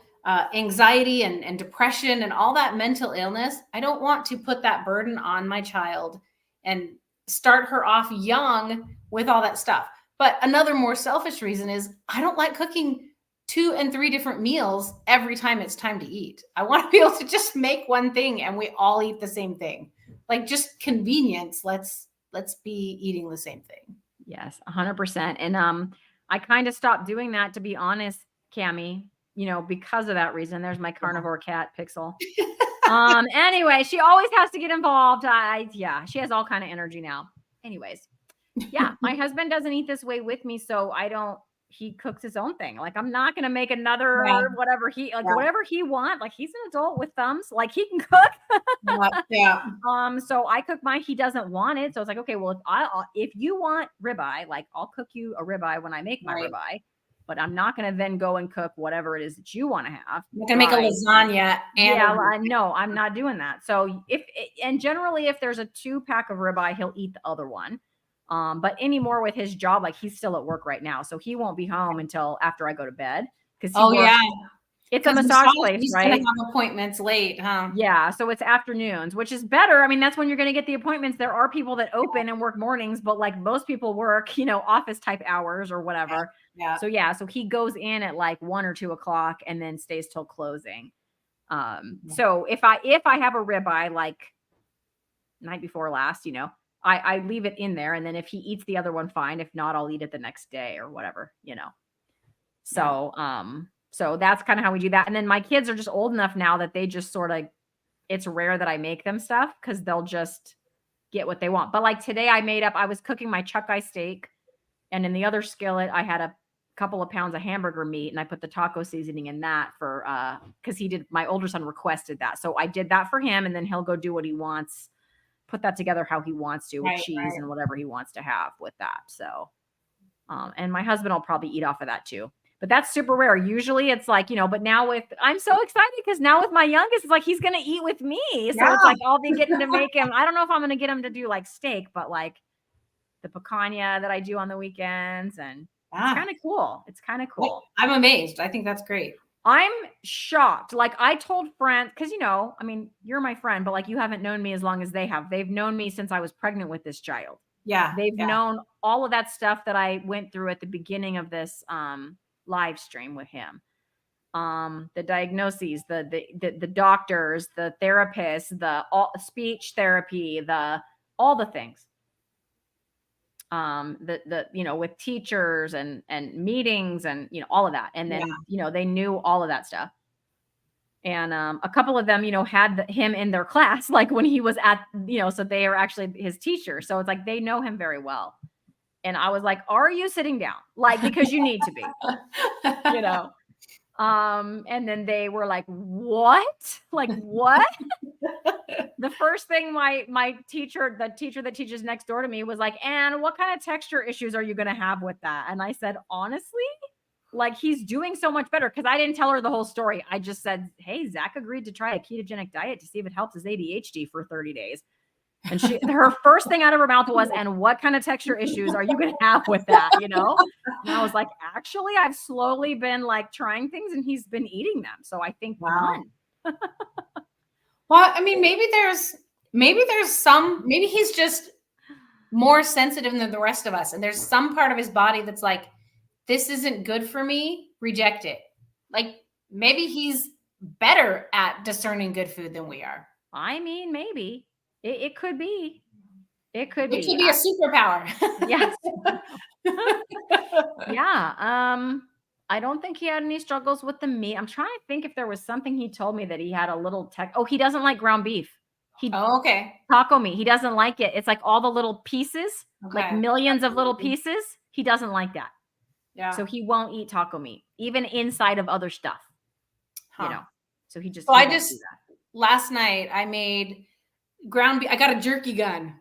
anxiety and depression and all that mental illness, I don't want to put that burden on my child and start her off young with all that stuff. But another more selfish reason is I don't like cooking 2 and 3 different meals every time it's time to eat. I want to be able to just make one thing and we all eat the same thing. Just convenience. Let's be eating the same thing. Yes, 100%. And I kind of stopped doing that, to be honest, Cammie, because of that reason. There's my carnivore cat, Pixel. Anyway, she always has to get involved. She has all kind of energy now. Anyways, yeah, my husband doesn't eat this way with me, so he cooks his own thing. Like, I'm not gonna make another whatever he wants. Like, he's an adult with thumbs. Like, he can cook. Yeah. So I cook mine. He doesn't want it. So it's like, okay, well, if you want ribeye, like, I'll cook you a ribeye when I make my ribeye, but I'm not going to then go and cook whatever it is that you want to have. I'm going to make a lasagna. No, I'm not doing that. So and generally if there's a 2-pack of ribeye, he'll eat the other one. But anymore with his job, like, he's still at work right now. So he won't be home until after I go to bed. It's a massage place, right? Gonna have appointments late, huh? Yeah, so it's afternoons, which is better. I mean, that's when you're going to get the appointments. There are people that open and work mornings, but like most people work, office type hours or whatever. Yeah. So he goes in at like 1 or 2 o'clock and then stays till closing. So if I have a ribeye, like night before last, I leave it in there, and then if he eats the other one, fine. If not, I'll eat it the next day or whatever, So, so that's kind of how we do that. And then my kids are just old enough now that they just sort of, it's rare that I make them stuff because they'll just get what they want. But like today I was cooking my chuck eye steak, and in the other skillet, I had a couple of pounds of hamburger meat, and I put the taco seasoning in that for, cause my older son requested that. So I did that for him, and then he'll go do what he wants, put that together how he wants to with cheese and whatever he wants to have with that. So, and my husband will probably eat off of that too. But that's super rare. Usually it's like, but now I'm so excited because now with my youngest, it's like he's going to eat with me. So it's like I'll be getting to make him. I don't know if I'm going to get him to do like steak, but like the picanha that I do on the weekends. And it's kind of cool. It's kind of cool. I'm amazed. I think that's great. I'm shocked. Like I told friends, because, I mean, you're my friend, but like you haven't known me as long as they have. They've known me since I was pregnant with this child. Yeah. They've known all of that stuff that I went through at the beginning of this live stream with him. The diagnoses, the doctors, the therapists, the speech therapy, all the things. With teachers and meetings and all of that. And then they knew all of that stuff. And a couple of them, had him in their class, like when he was at, so they are actually his teacher. So it's like they know him very well. And I was like, are you sitting down? Like, because you need to be, and then they were like, what? Like, what? The first thing my teacher, the teacher that teaches next door to me was like, and what kind of texture issues are you going to have with that? And I said, honestly, like he's doing so much better. Cause I didn't tell her the whole story. I just said, hey, Zach agreed to try a ketogenic diet to see if it helps his ADHD for 30 days. And her first thing out of her mouth was, and what kind of texture issues are you going to have with that? And I was like, actually, I've slowly been like trying things and he's been eating them. So I think none. Well, I mean, maybe he's just more sensitive than the rest of us. And there's some part of his body that's like, this isn't good for me. Reject it. Like maybe he's better at discerning good food than we are. I mean, maybe. It could be. It could be a superpower. Yes. Yeah. I don't think he had any struggles with the meat. I'm trying to think if there was something he told me that he had a little he doesn't like ground beef. Okay. Taco meat. He doesn't like it. It's like all the little pieces, like millions of little pieces. He doesn't like that. Yeah. So he won't eat taco meat, even inside of other stuff. So he just. Last night I made ground beef. I got a jerky gun.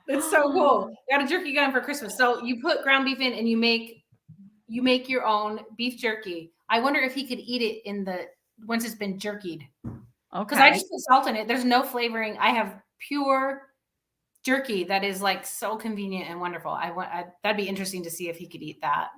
It's so cool. I got a jerky gun for Christmas. So you put ground beef in and you make your own beef jerky. I wonder if he could eat it once it's been jerkied. Okay. Because I just put salt in it. There's no flavoring. I have pure jerky that is like so convenient and wonderful. That'd be interesting to see if he could eat that.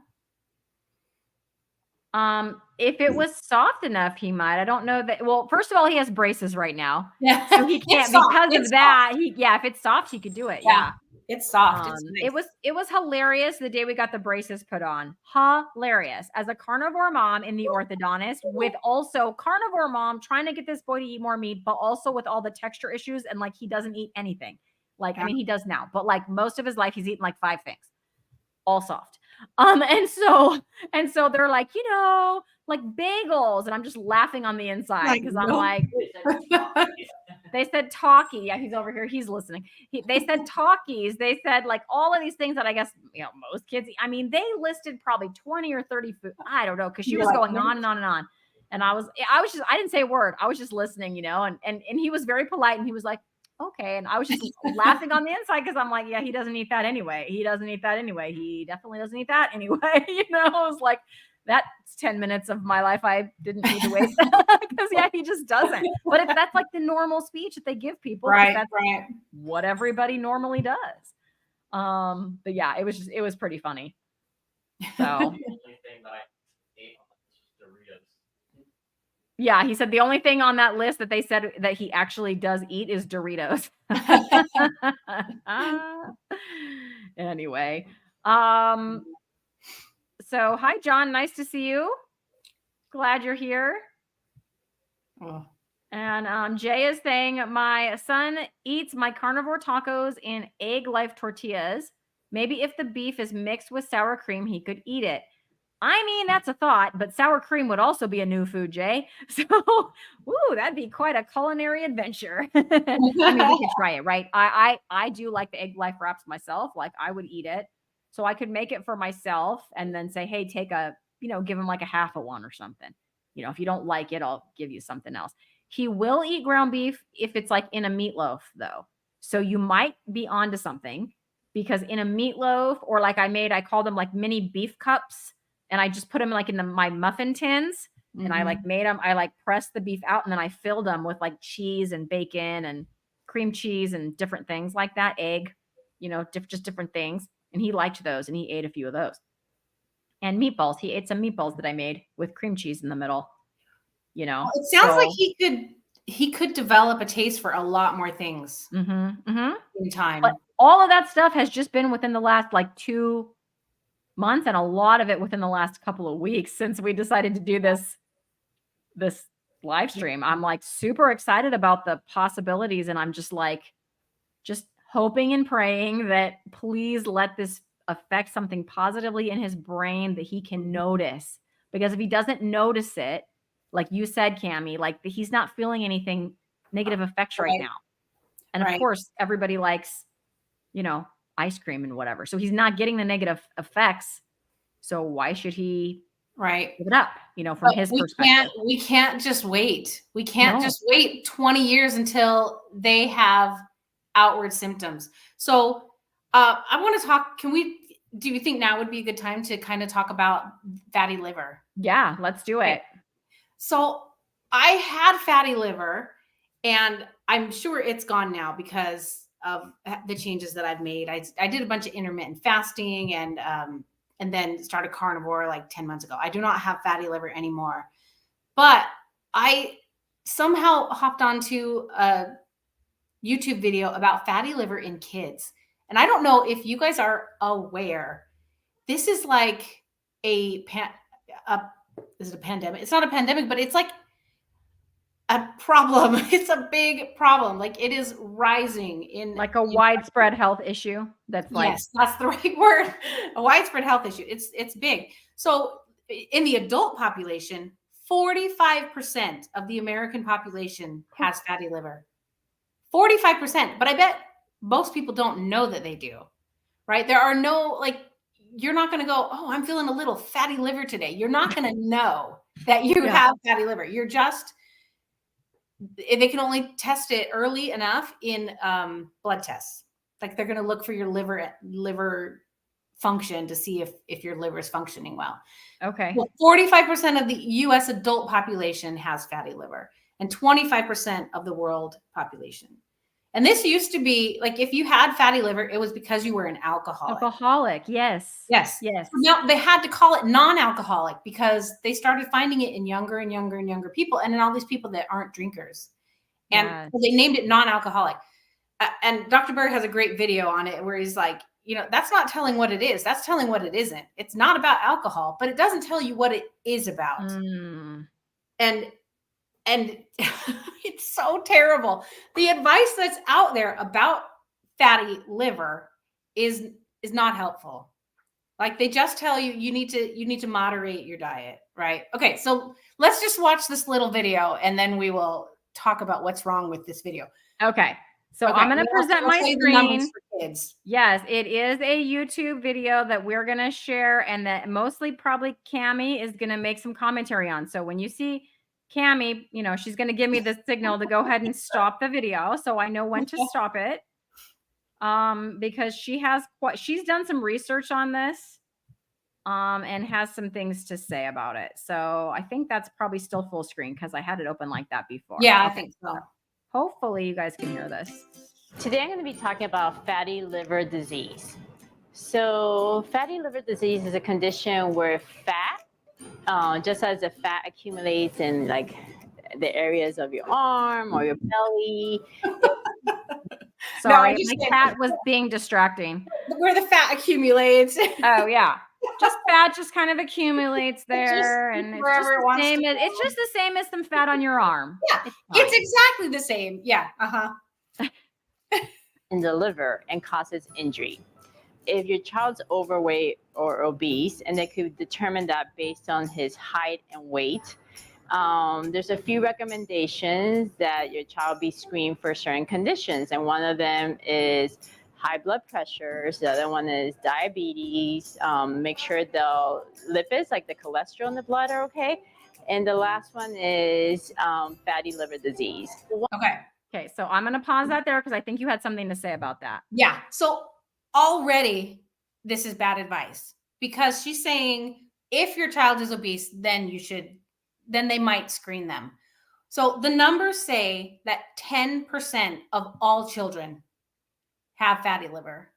If it was soft enough, he might. I don't know that. Well, first of all, he has braces right now. Yeah. So he can't because of that. If it's soft, he could do it. Yeah. It's soft. It's nice. It was hilarious the day we got the braces put on. Hilarious. As a carnivore mom in the orthodontist, with also carnivore mom trying to get this boy to eat more meat, but also with all the texture issues and like he doesn't eat anything. Like, I mean, he does now, but like most of his life, he's eaten like 5 things, all soft. And so they're like, like bagels. And I'm just laughing on the inside because I'm like, They said talkie. Yeah, he's over here. He's listening. They said talkies. They said like all of these things that I guess, most kids eat. I mean, they listed probably 20 or 30 food. I don't know. Cause she was going on and on and on. And I didn't say a word. I was just listening, and he was very polite and he was like, okay. And I was just laughing on the inside because I'm like, yeah, he doesn't eat that anyway. He doesn't eat that anyway. He definitely doesn't eat that anyway. I was like, that's 10 minutes of my life I didn't need to waste because he just doesn't. But that's like the normal speech that they give people. Right, that's right. what everybody normally does. But yeah, it was pretty funny. So The only thing that I ate on the list was Doritos. yeah, he said the only thing on that list that they said that he actually does eat is Doritos. Anyway, so hi John, nice to see you. Glad you're here. Oh. And Jay is saying my son eats my carnivore tacos in egg life tortillas. Maybe if the beef is mixed with sour cream, he could eat it. I mean, that's a thought, but sour cream would also be a new food, Jay. So, that'd be quite a culinary adventure. I mean, we could try it, right? I do like the egg life wraps myself. Like I would eat it. So I could make it for myself and then say, hey, take give him like a half of one or something. If you don't like it, I'll give you something else. He will eat ground beef if it's like in a meatloaf though. So you might be onto something because in a meatloaf or like I call them like mini beef cups. And I just put them like in my muffin tins and I like made them. I like pressed the beef out and then I filled them with like cheese and bacon and cream cheese and different things like that. Egg, just different things. And he liked those and he ate a few of those. And meatballs. He ate some meatballs that I made with cream cheese in the middle. Well, it sounds like he could develop a taste for a lot more things in time. But all of that stuff has just been within the last like 2 months and a lot of it within the last couple of weeks since we decided to do this live stream. I'm like super excited about the possibilities and I'm just hoping and praying that please let this affect something positively in his brain that he can notice, because if he doesn't notice it, like you said, Cammie, like he's not feeling anything negative effects right now. And of course everybody likes, ice cream and whatever. So he's not getting the negative effects. So why should he give it up, from his perspective? We can't just wait. We can't just wait 20 years until they have outward symptoms. So I want to talk, do you think now would be a good time to kind of talk about fatty liver? Yeah, let's do it. So I had fatty liver and I'm sure it's gone now because of the changes that I've made. I did a bunch of intermittent fasting and then started carnivore like 10 months ago. I do not have fatty liver anymore, but I somehow hopped onto a YouTube video about fatty liver in kids. And I don't know if you guys are aware, this is like is it a pandemic? It's not a pandemic, but it's like a problem. It's a big problem. Like it is rising in like a widespread health issue. Yes, that's the right word. A widespread health issue. It's big. So in the adult population, 45% of the American population has fatty liver. 45%. But I bet most people don't know that they do, right? There are no, you're not going to go, oh, I'm feeling a little fatty liver today. You're not going to know that you have fatty liver. You're just, they can only test it early enough in blood tests. Like they're going to look for your liver function to see if your liver is functioning well. Okay. Well, 45% of the US adult population has fatty liver and 25% of the world population. And this used to be like, if you had fatty liver, it was because you were an alcoholic. Alcoholic. Yes. Yes. Yes. Now they had to call it non-alcoholic because they started finding it in younger and younger and younger people. And in all these people that aren't drinkers. And they named it non-alcoholic. And Dr. Berg has a great video on it where he's like, that's not telling what it is. That's telling what it isn't. It's not about alcohol, but it doesn't tell you what it is about. And it's so terrible. The advice that's out there about fatty liver is not helpful. Like they just tell you, you need to moderate your diet, right? Okay. So let's just watch this little video and then we will talk about what's wrong with this video. Okay. So Okay, I'm going to present my say the numbers screen. for kids. Yes, it is a YouTube video that we're going to share, and that mostly probably Cammie is going to make some commentary on. So when you see Cammie, you know, she's going to give me the signal to go ahead and stop the video, so I know when to stop it. Because she's done some research on this, and has some things to say about it. So I think that's probably still full screen because I had it open like that before. Yeah, Okay. I think so. Hopefully you guys can hear this. Today I'm going to be talking about fatty liver disease. So fatty liver disease is a condition where fat, just as the fat accumulates in like the areas of your arm or your belly. Sorry, my cat was being distracting. Where the fat accumulates. Oh yeah, just fat just kind of accumulates there, and it's just the same. It's just the same as some fat on your arm. Yeah, it's exactly the same. Yeah. In the liver and causes injury. If your child's overweight or obese, and they could determine that based on his height and weight, there's a few recommendations that your child be screened for certain conditions. And one of them is high blood pressure. The other one is diabetes. Make sure the lipids, like the cholesterol in the blood, are okay. And the last one is fatty liver disease. Okay, so I'm going to pause that there because I think you had something to say about that. Yeah. So already this is bad advice, because she's saying if your child is obese, then they might screen them. So the numbers say that 10% of all children have fatty liver.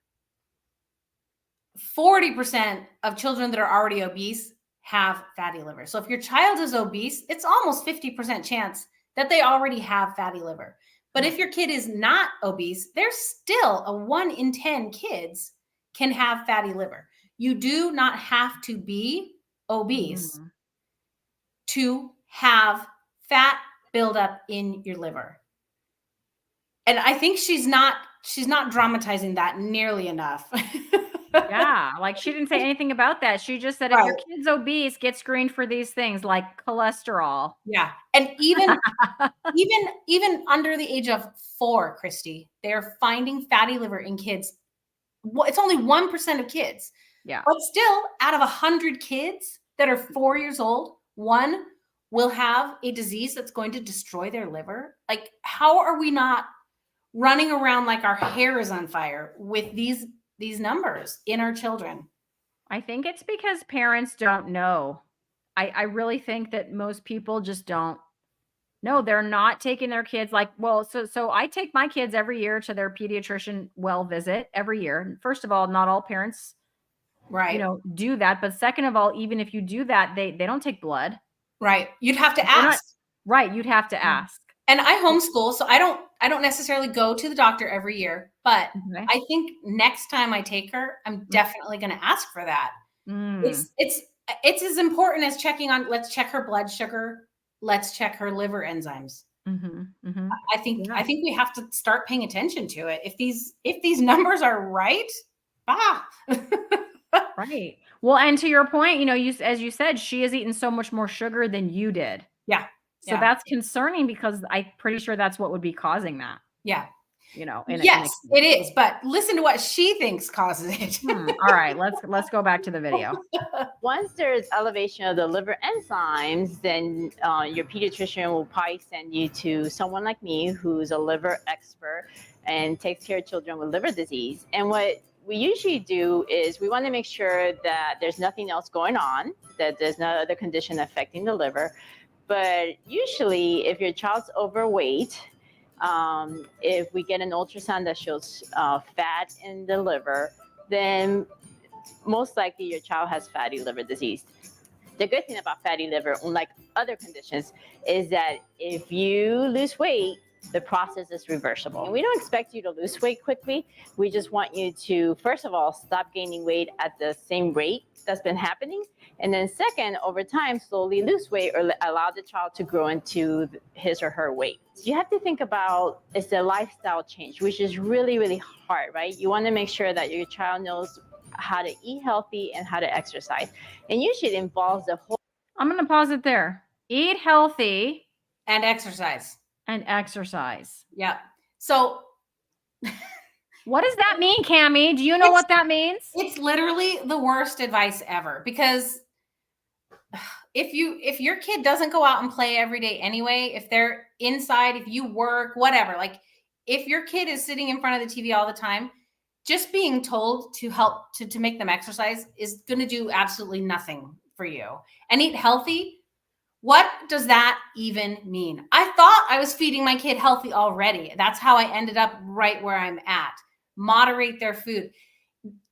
40% of children that are already obese have fatty liver. So if your child is obese, it's almost 50% chance that they already have fatty liver. But if your kid is not obese, there's still a 1 in 10 kids can have fatty liver. You do not have to be obese to have fat buildup in your liver. And I think she's not dramatizing that nearly enough. Yeah, like she didn't say anything about that. She just said if your kid's obese, get screened for these things like cholesterol. Yeah. And even under the age of 4, Cristie, they're finding fatty liver in kids. It's only 1% of kids. Yeah. But still, out of 100 kids that are 4 years old, 1 will have a disease that's going to destroy their liver. Like, how are we not running around like our hair is on fire with these numbers in our children? I think it's because parents don't know. I really think that most people just don't know. They're not taking their kids so I take my kids every year to their pediatrician well visit every year. First of all, not all parents do that. But second of all, even if you do that, they don't take blood. Right. You'd have to ask. You'd have to ask. And I homeschool, so I don't necessarily go to the doctor every year, but I think next time I take her, I'm definitely going to ask for that. It's as important as let's check her blood sugar, let's check her liver enzymes. I think we have to start paying attention to it. If these numbers are right, right. Well, and to your point, as you said, she has eaten so much more sugar than you did. Yeah. So that's concerning because I'm pretty sure that's what would be causing that. Yeah. Yes, it is. But listen to what she thinks causes it. All right, let's go back to the video. Once there's elevation of the liver enzymes, then your pediatrician will probably send you to someone like me who's a liver expert and takes care of children with liver disease. And what we usually do is we want to make sure that there's nothing else going on, that there's no other condition affecting the liver. But usually, if your child's overweight, if we get an ultrasound that shows fat in the liver, then most likely your child has fatty liver disease. The good thing about fatty liver, unlike other conditions, is that if you lose weight, the process is reversible. And we don't expect you to lose weight quickly. We just want you to, first of all, stop gaining weight at the same rate that's been happening. And then second, over time, slowly lose weight or allow the child to grow into his or her weight. You have to think about it's a lifestyle change, which is really, really hard, right? You want to make sure that your child knows how to eat healthy and how to exercise. And usually it involves the whole. I'm going to pause it there. Eat healthy. And exercise. And exercise. Yep. So What does that mean, Cammie? Do you know what that means? it's literally the worst advice ever, because if your kid doesn't go out and play every day anyway, if they're inside, if you work, whatever, like if your kid is sitting in front of the TV all the time, just being told to help to make them exercise is going to do absolutely nothing for you. And eat healthy. What does that even mean? I thought I was feeding my kid healthy already. That's how I ended up right where I'm at. Moderate their food.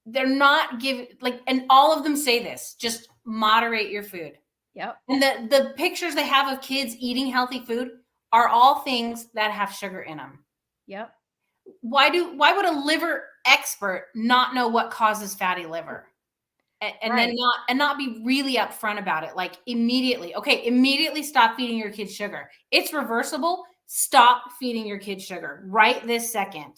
They're not giving, like, and all of them say this, just moderate your food. Yep. And the pictures they have of kids eating healthy food are all things that have sugar in them. Yep. Why would a liver expert not know what causes fatty liver? And Right. then not be really upfront about it, like immediately. Okay, immediately stop feeding your kids sugar. It's reversible. Stop feeding your kids sugar right this second.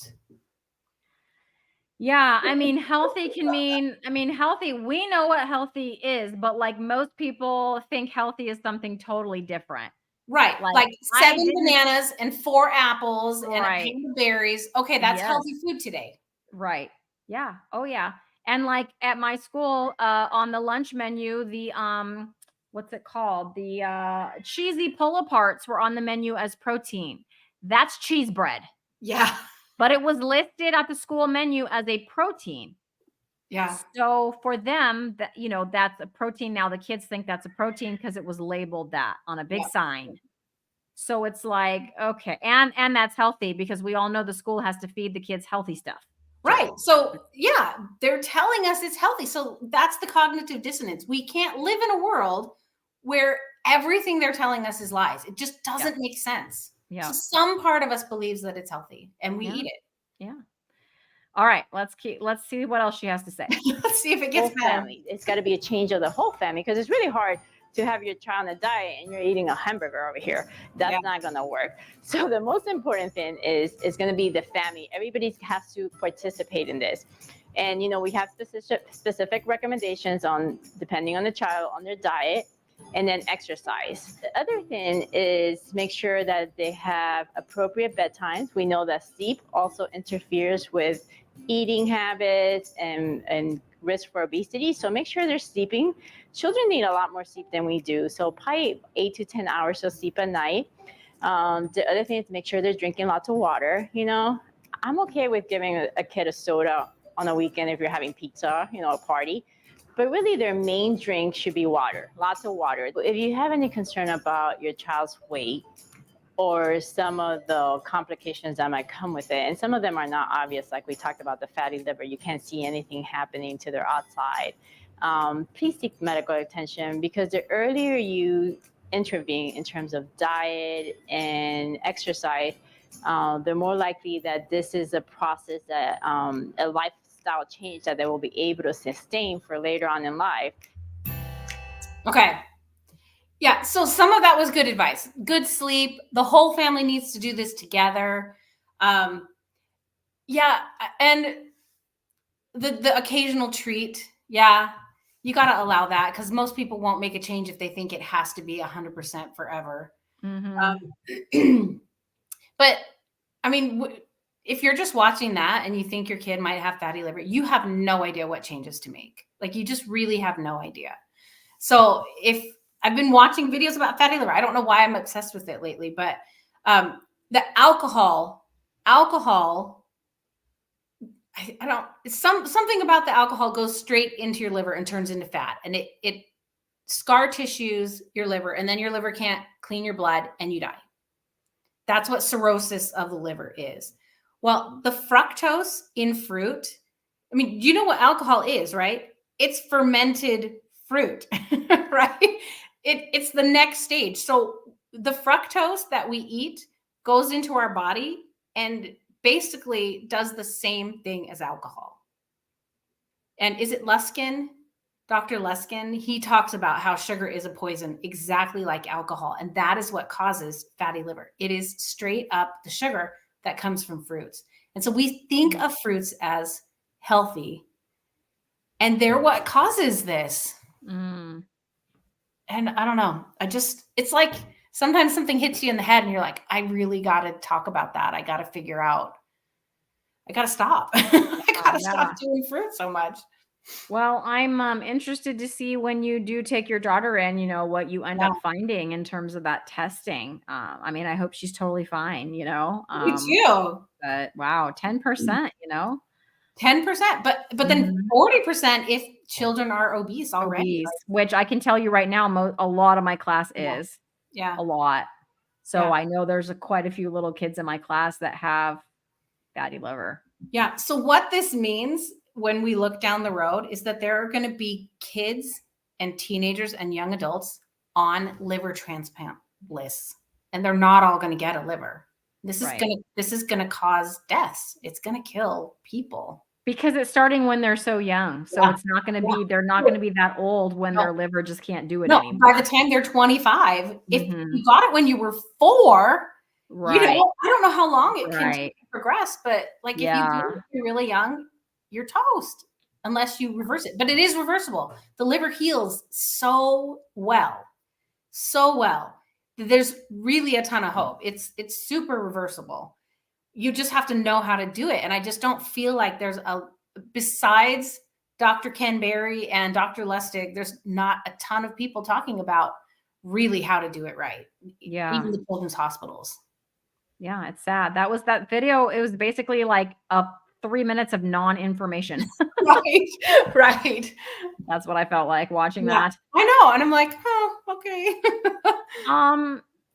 Yeah, I mean, healthy can mean, healthy, we know what healthy is, but like most people think healthy is something totally different. Right. Like, Like I 7 didn't- bananas and 4 apples and a Right. pound of berries. Okay, that's Yes. healthy food today. Right. Yeah. Oh yeah. And like at my school, on the lunch menu, the what's it called? The cheesy pull-aparts were on the menu as protein. That's cheese bread. Yeah. But it was listed at the school menu as a protein. Yeah. So for them, that that's a protein. Now the kids think that's a protein because it was labeled that on a big Yep. sign. So it's like, okay, and that's healthy because we all know the school has to feed the kids healthy stuff. Right. So, yeah, they're telling us it's healthy. So that's the cognitive dissonance. We can't live in a world where everything they're telling us is lies. It just doesn't make sense. Yeah. So some part of us believes that it's healthy and we Yeah. eat it. Yeah. All right, let's see what else she has to say. Let's see if it Whole gets better. family. It's got to be a change of the whole family, because it's really hard to have your child on a diet and you're eating a hamburger over here. That's not going to work. So the most important thing is going to be the family. Everybody has to participate in this. And, we have specific recommendations on, depending on the child, on their diet, and then exercise. The other thing is make sure that they have appropriate bedtimes. We know that sleep also interferes with eating habits and risk for obesity. So make sure they're sleeping. Children need a lot more sleep than we do. So probably 8 to 10 hours of sleep a night. The other thing is make sure they're drinking lots of water. I'm okay with giving a kid a soda on a weekend if you're having pizza, a party. But really their main drink should be water, lots of water. If you have any concern about your child's weight or some of the complications that might come with it, and some of them are not obvious, like we talked about the fatty liver, you can't see anything happening to their outside, please seek medical attention, because the earlier you intervene in terms of diet and exercise, the more likely that this is a process that a lifestyle change that they will be able to sustain for later on in life. Okay. Yeah, so some of that was good advice. Good sleep. The whole family needs to do this together. Yeah, and the occasional treat. Yeah, you got to allow that, because most people won't make a change if they think it has to be 100% forever. Mm-hmm. But I mean, if you're just watching that and you think your kid might have fatty liver, you have no idea what changes to make. Like, you just really have no idea. So if I've been watching videos about fatty liver, I don't know why I'm obsessed with it lately, but the alcohol, I don't, something about the alcohol goes straight into your liver and turns into fat, and it scar tissues your liver, and then your liver can't clean your blood and you die. That's what cirrhosis of the liver is. Well, the fructose in fruit, I mean, you know what alcohol is, right? It's fermented fruit, right? It's the next stage. So the fructose that we eat goes into our body and basically does the same thing as alcohol. And is it Luskin? Dr. Luskin, he talks about how sugar is a poison, exactly like alcohol. And that is what causes fatty liver. It is straight up the sugar that comes from fruits. And so we think of fruits as healthy, and they're what causes this. Mm. And I don't know. It's like sometimes something hits you in the head and you're like, I really got to talk about that. I got to figure out, I got to stop. I got to stop doing fruit so much. Well, I'm interested to see when you do take your daughter in, you know, what you end up finding in terms of that testing. I mean, I hope she's totally fine, you know. Me too. But wow, 10%, you know. 10%, but then 40% if children are obese already. Which I can tell you right now, a lot of my class is. Yeah. A lot. So I know there's quite a few little kids in my class that have fatty liver. Yeah. So what this means when we look down the road is that there are going to be kids and teenagers and young adults on liver transplant lists, and they're not all going to get a liver. This is going to cause deaths. It's going to kill people. Because it's starting when they're so young. So it's not going to be, they're not going to be that old when their liver just can't do it anymore. By the time they're 25, if you got it when you were 4, you know, I don't know how long it can progress, but like if you do it when you're really young, you're toast unless you reverse it. But it is reversible. The liver heals so well. There's really a ton of hope. It's super reversible. You just have to know how to do it. And I just don't feel like there's besides Dr. Ken Berry and Dr. Lustig, there's not a ton of people talking about really how to do it right. Yeah. Even the children's hospitals. Yeah, it's sad. That video. It was basically like 3 minutes of non-information. Right. That's what I felt like watching that. I know. And I'm like, oh, okay.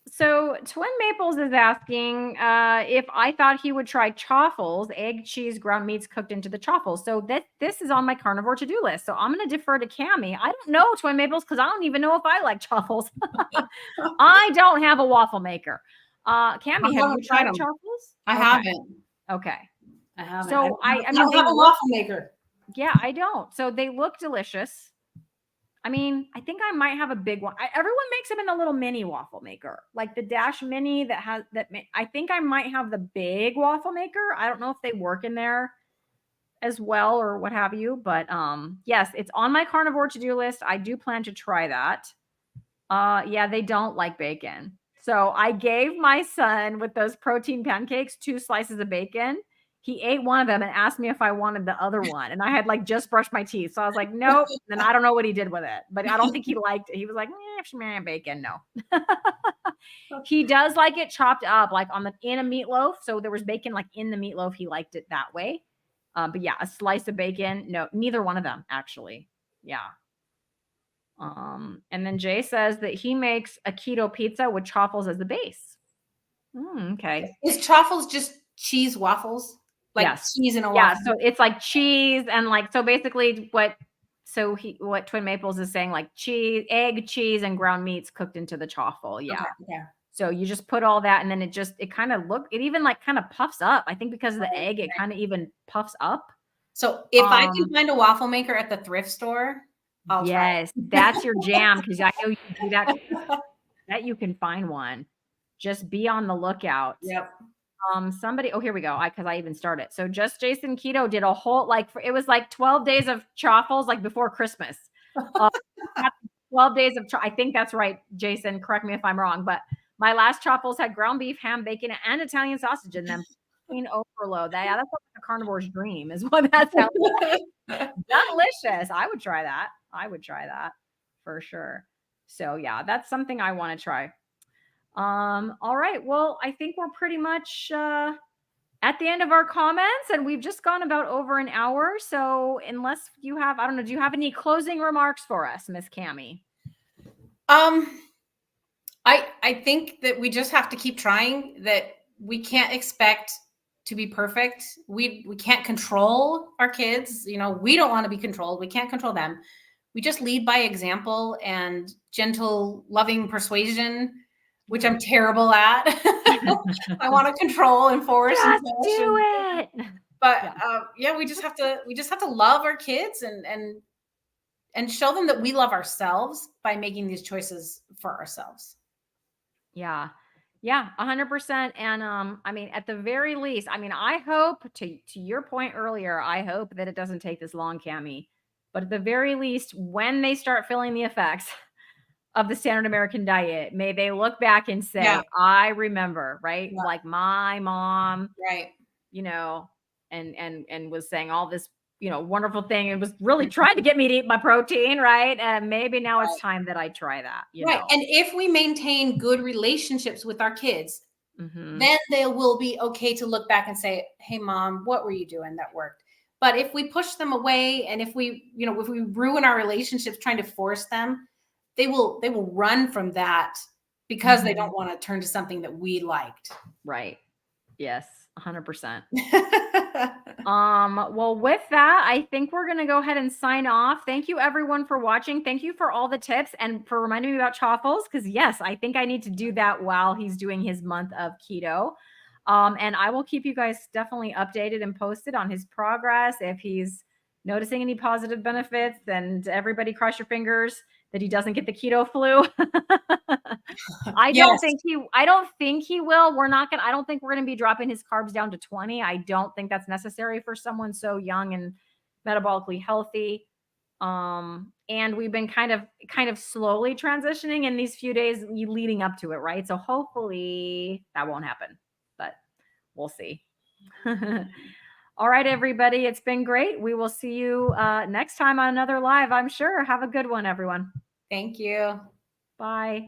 So Twin Maples is asking if I thought he would try chaffles, egg, cheese, ground meats cooked into the chaffles. So this is on my carnivore to-do list. So I'm going to defer to Cammie. I don't know, Twin Maples, because I don't even know if I like chaffles. I don't have a waffle maker. Cammie, have you tried chaffles? I haven't. Okay. I haven't. So I don't have a waffle maker. Yeah, I don't. So they look delicious. I mean, I think I might have a big one. Everyone makes them in the little mini waffle maker, like the Dash Mini that has that. I think I might have the big waffle maker. I don't know if they work in there as well or what have you, but yes, it's on my carnivore to-do list. I do plan to try that. Yeah, they don't like bacon. So I gave my son with those protein pancakes 2 slices of bacon. He ate one of them and asked me if I wanted the other one. And I had like just brushed my teeth. So I was like, nope. And I don't know what he did with it, but I don't think he liked it. He was like, bacon. No. He does like it chopped up like in a meatloaf. So there was bacon like in the meatloaf. He liked it that way. But yeah, a slice of bacon. No, neither one of them actually. Yeah. And then Jay says that he makes a keto pizza with chaffles as the base. Okay. Is chaffles just cheese waffles? Like cheese in a waffle? Yeah, so it's like cheese and like, so basically what Twin Maples is saying, like cheese, egg, cheese, and ground meats cooked into the chaffle. Yeah. Okay. So you just put all that and then it even like kind of puffs up. I think because of the egg, it kind of even puffs up. So if I can find a waffle maker at the thrift store, I'll try. That's your jam, because I know you do that. That you can find one. Just be on the lookout. Yep. Here we go. Because I even started. So Just Jason Keto did a whole it was like 12 days of chaffles like before Christmas. 12 days of I think that's right, Jason. Correct me if I'm wrong, but my last chaffles had ground beef, ham, bacon, and Italian sausage in them. Clean overload. That's like a carnivore's dream, is what that sounds like. Delicious. I would try that for sure. So yeah, that's something I want to try. All right. Well, I think we're pretty much at the end of our comments, and we've just gone about over an hour. So unless you have, I don't know, do you have any closing remarks for us, Miss Cammie? I think that we just have to keep trying, that we can't expect to be perfect. We can't control our kids. You know, we don't want to be controlled. We can't control them. We just lead by example and gentle, loving persuasion, which I'm terrible at. I want to control and force. Just do it. But we just have to love our kids and show them that we love ourselves by making these choices for ourselves. Yeah. Yeah, 100%. And I mean, at the very least, I mean, I hope to your point earlier, I hope that it doesn't take this long, Cammie. But at the very least, when they start feeling the effects of the standard American diet, may they look back and say, Yeah. I remember, right? Yeah. Like my mom, Right. you know, and was saying all this, you know, wonderful thing and was really trying to get me to eat my protein, right? And maybe now it's time that I try that, you Right. know. And if we maintain good relationships with our kids, Mhm. then they will be okay to look back and say, hey, mom, what were you doing that worked? But if we push them away and if we, you know, if we ruin our relationships trying to force them, they will run from that because they don't want to turn to something that we liked. Right. Yes, 100%. Well, with that, I think we're going to go ahead and sign off. Thank you everyone for watching. Thank you for all the tips and for reminding me about Chaffles. Cause yes, I think I need to do that while he's doing his month of keto. And I will keep you guys definitely updated and posted on his progress. If he's noticing any positive benefits, and everybody cross your fingers that he doesn't get the keto flu. I don't think he will. I don't think we're going to be dropping his carbs down to 20. I don't think that's necessary for someone so young and metabolically healthy. And we've been kind of slowly transitioning in these few days leading up to it, right? So hopefully that won't happen, but we'll see. All right, everybody. It's been great. We will see you next time on another live, I'm sure. Have a good one, everyone. Thank you. Bye.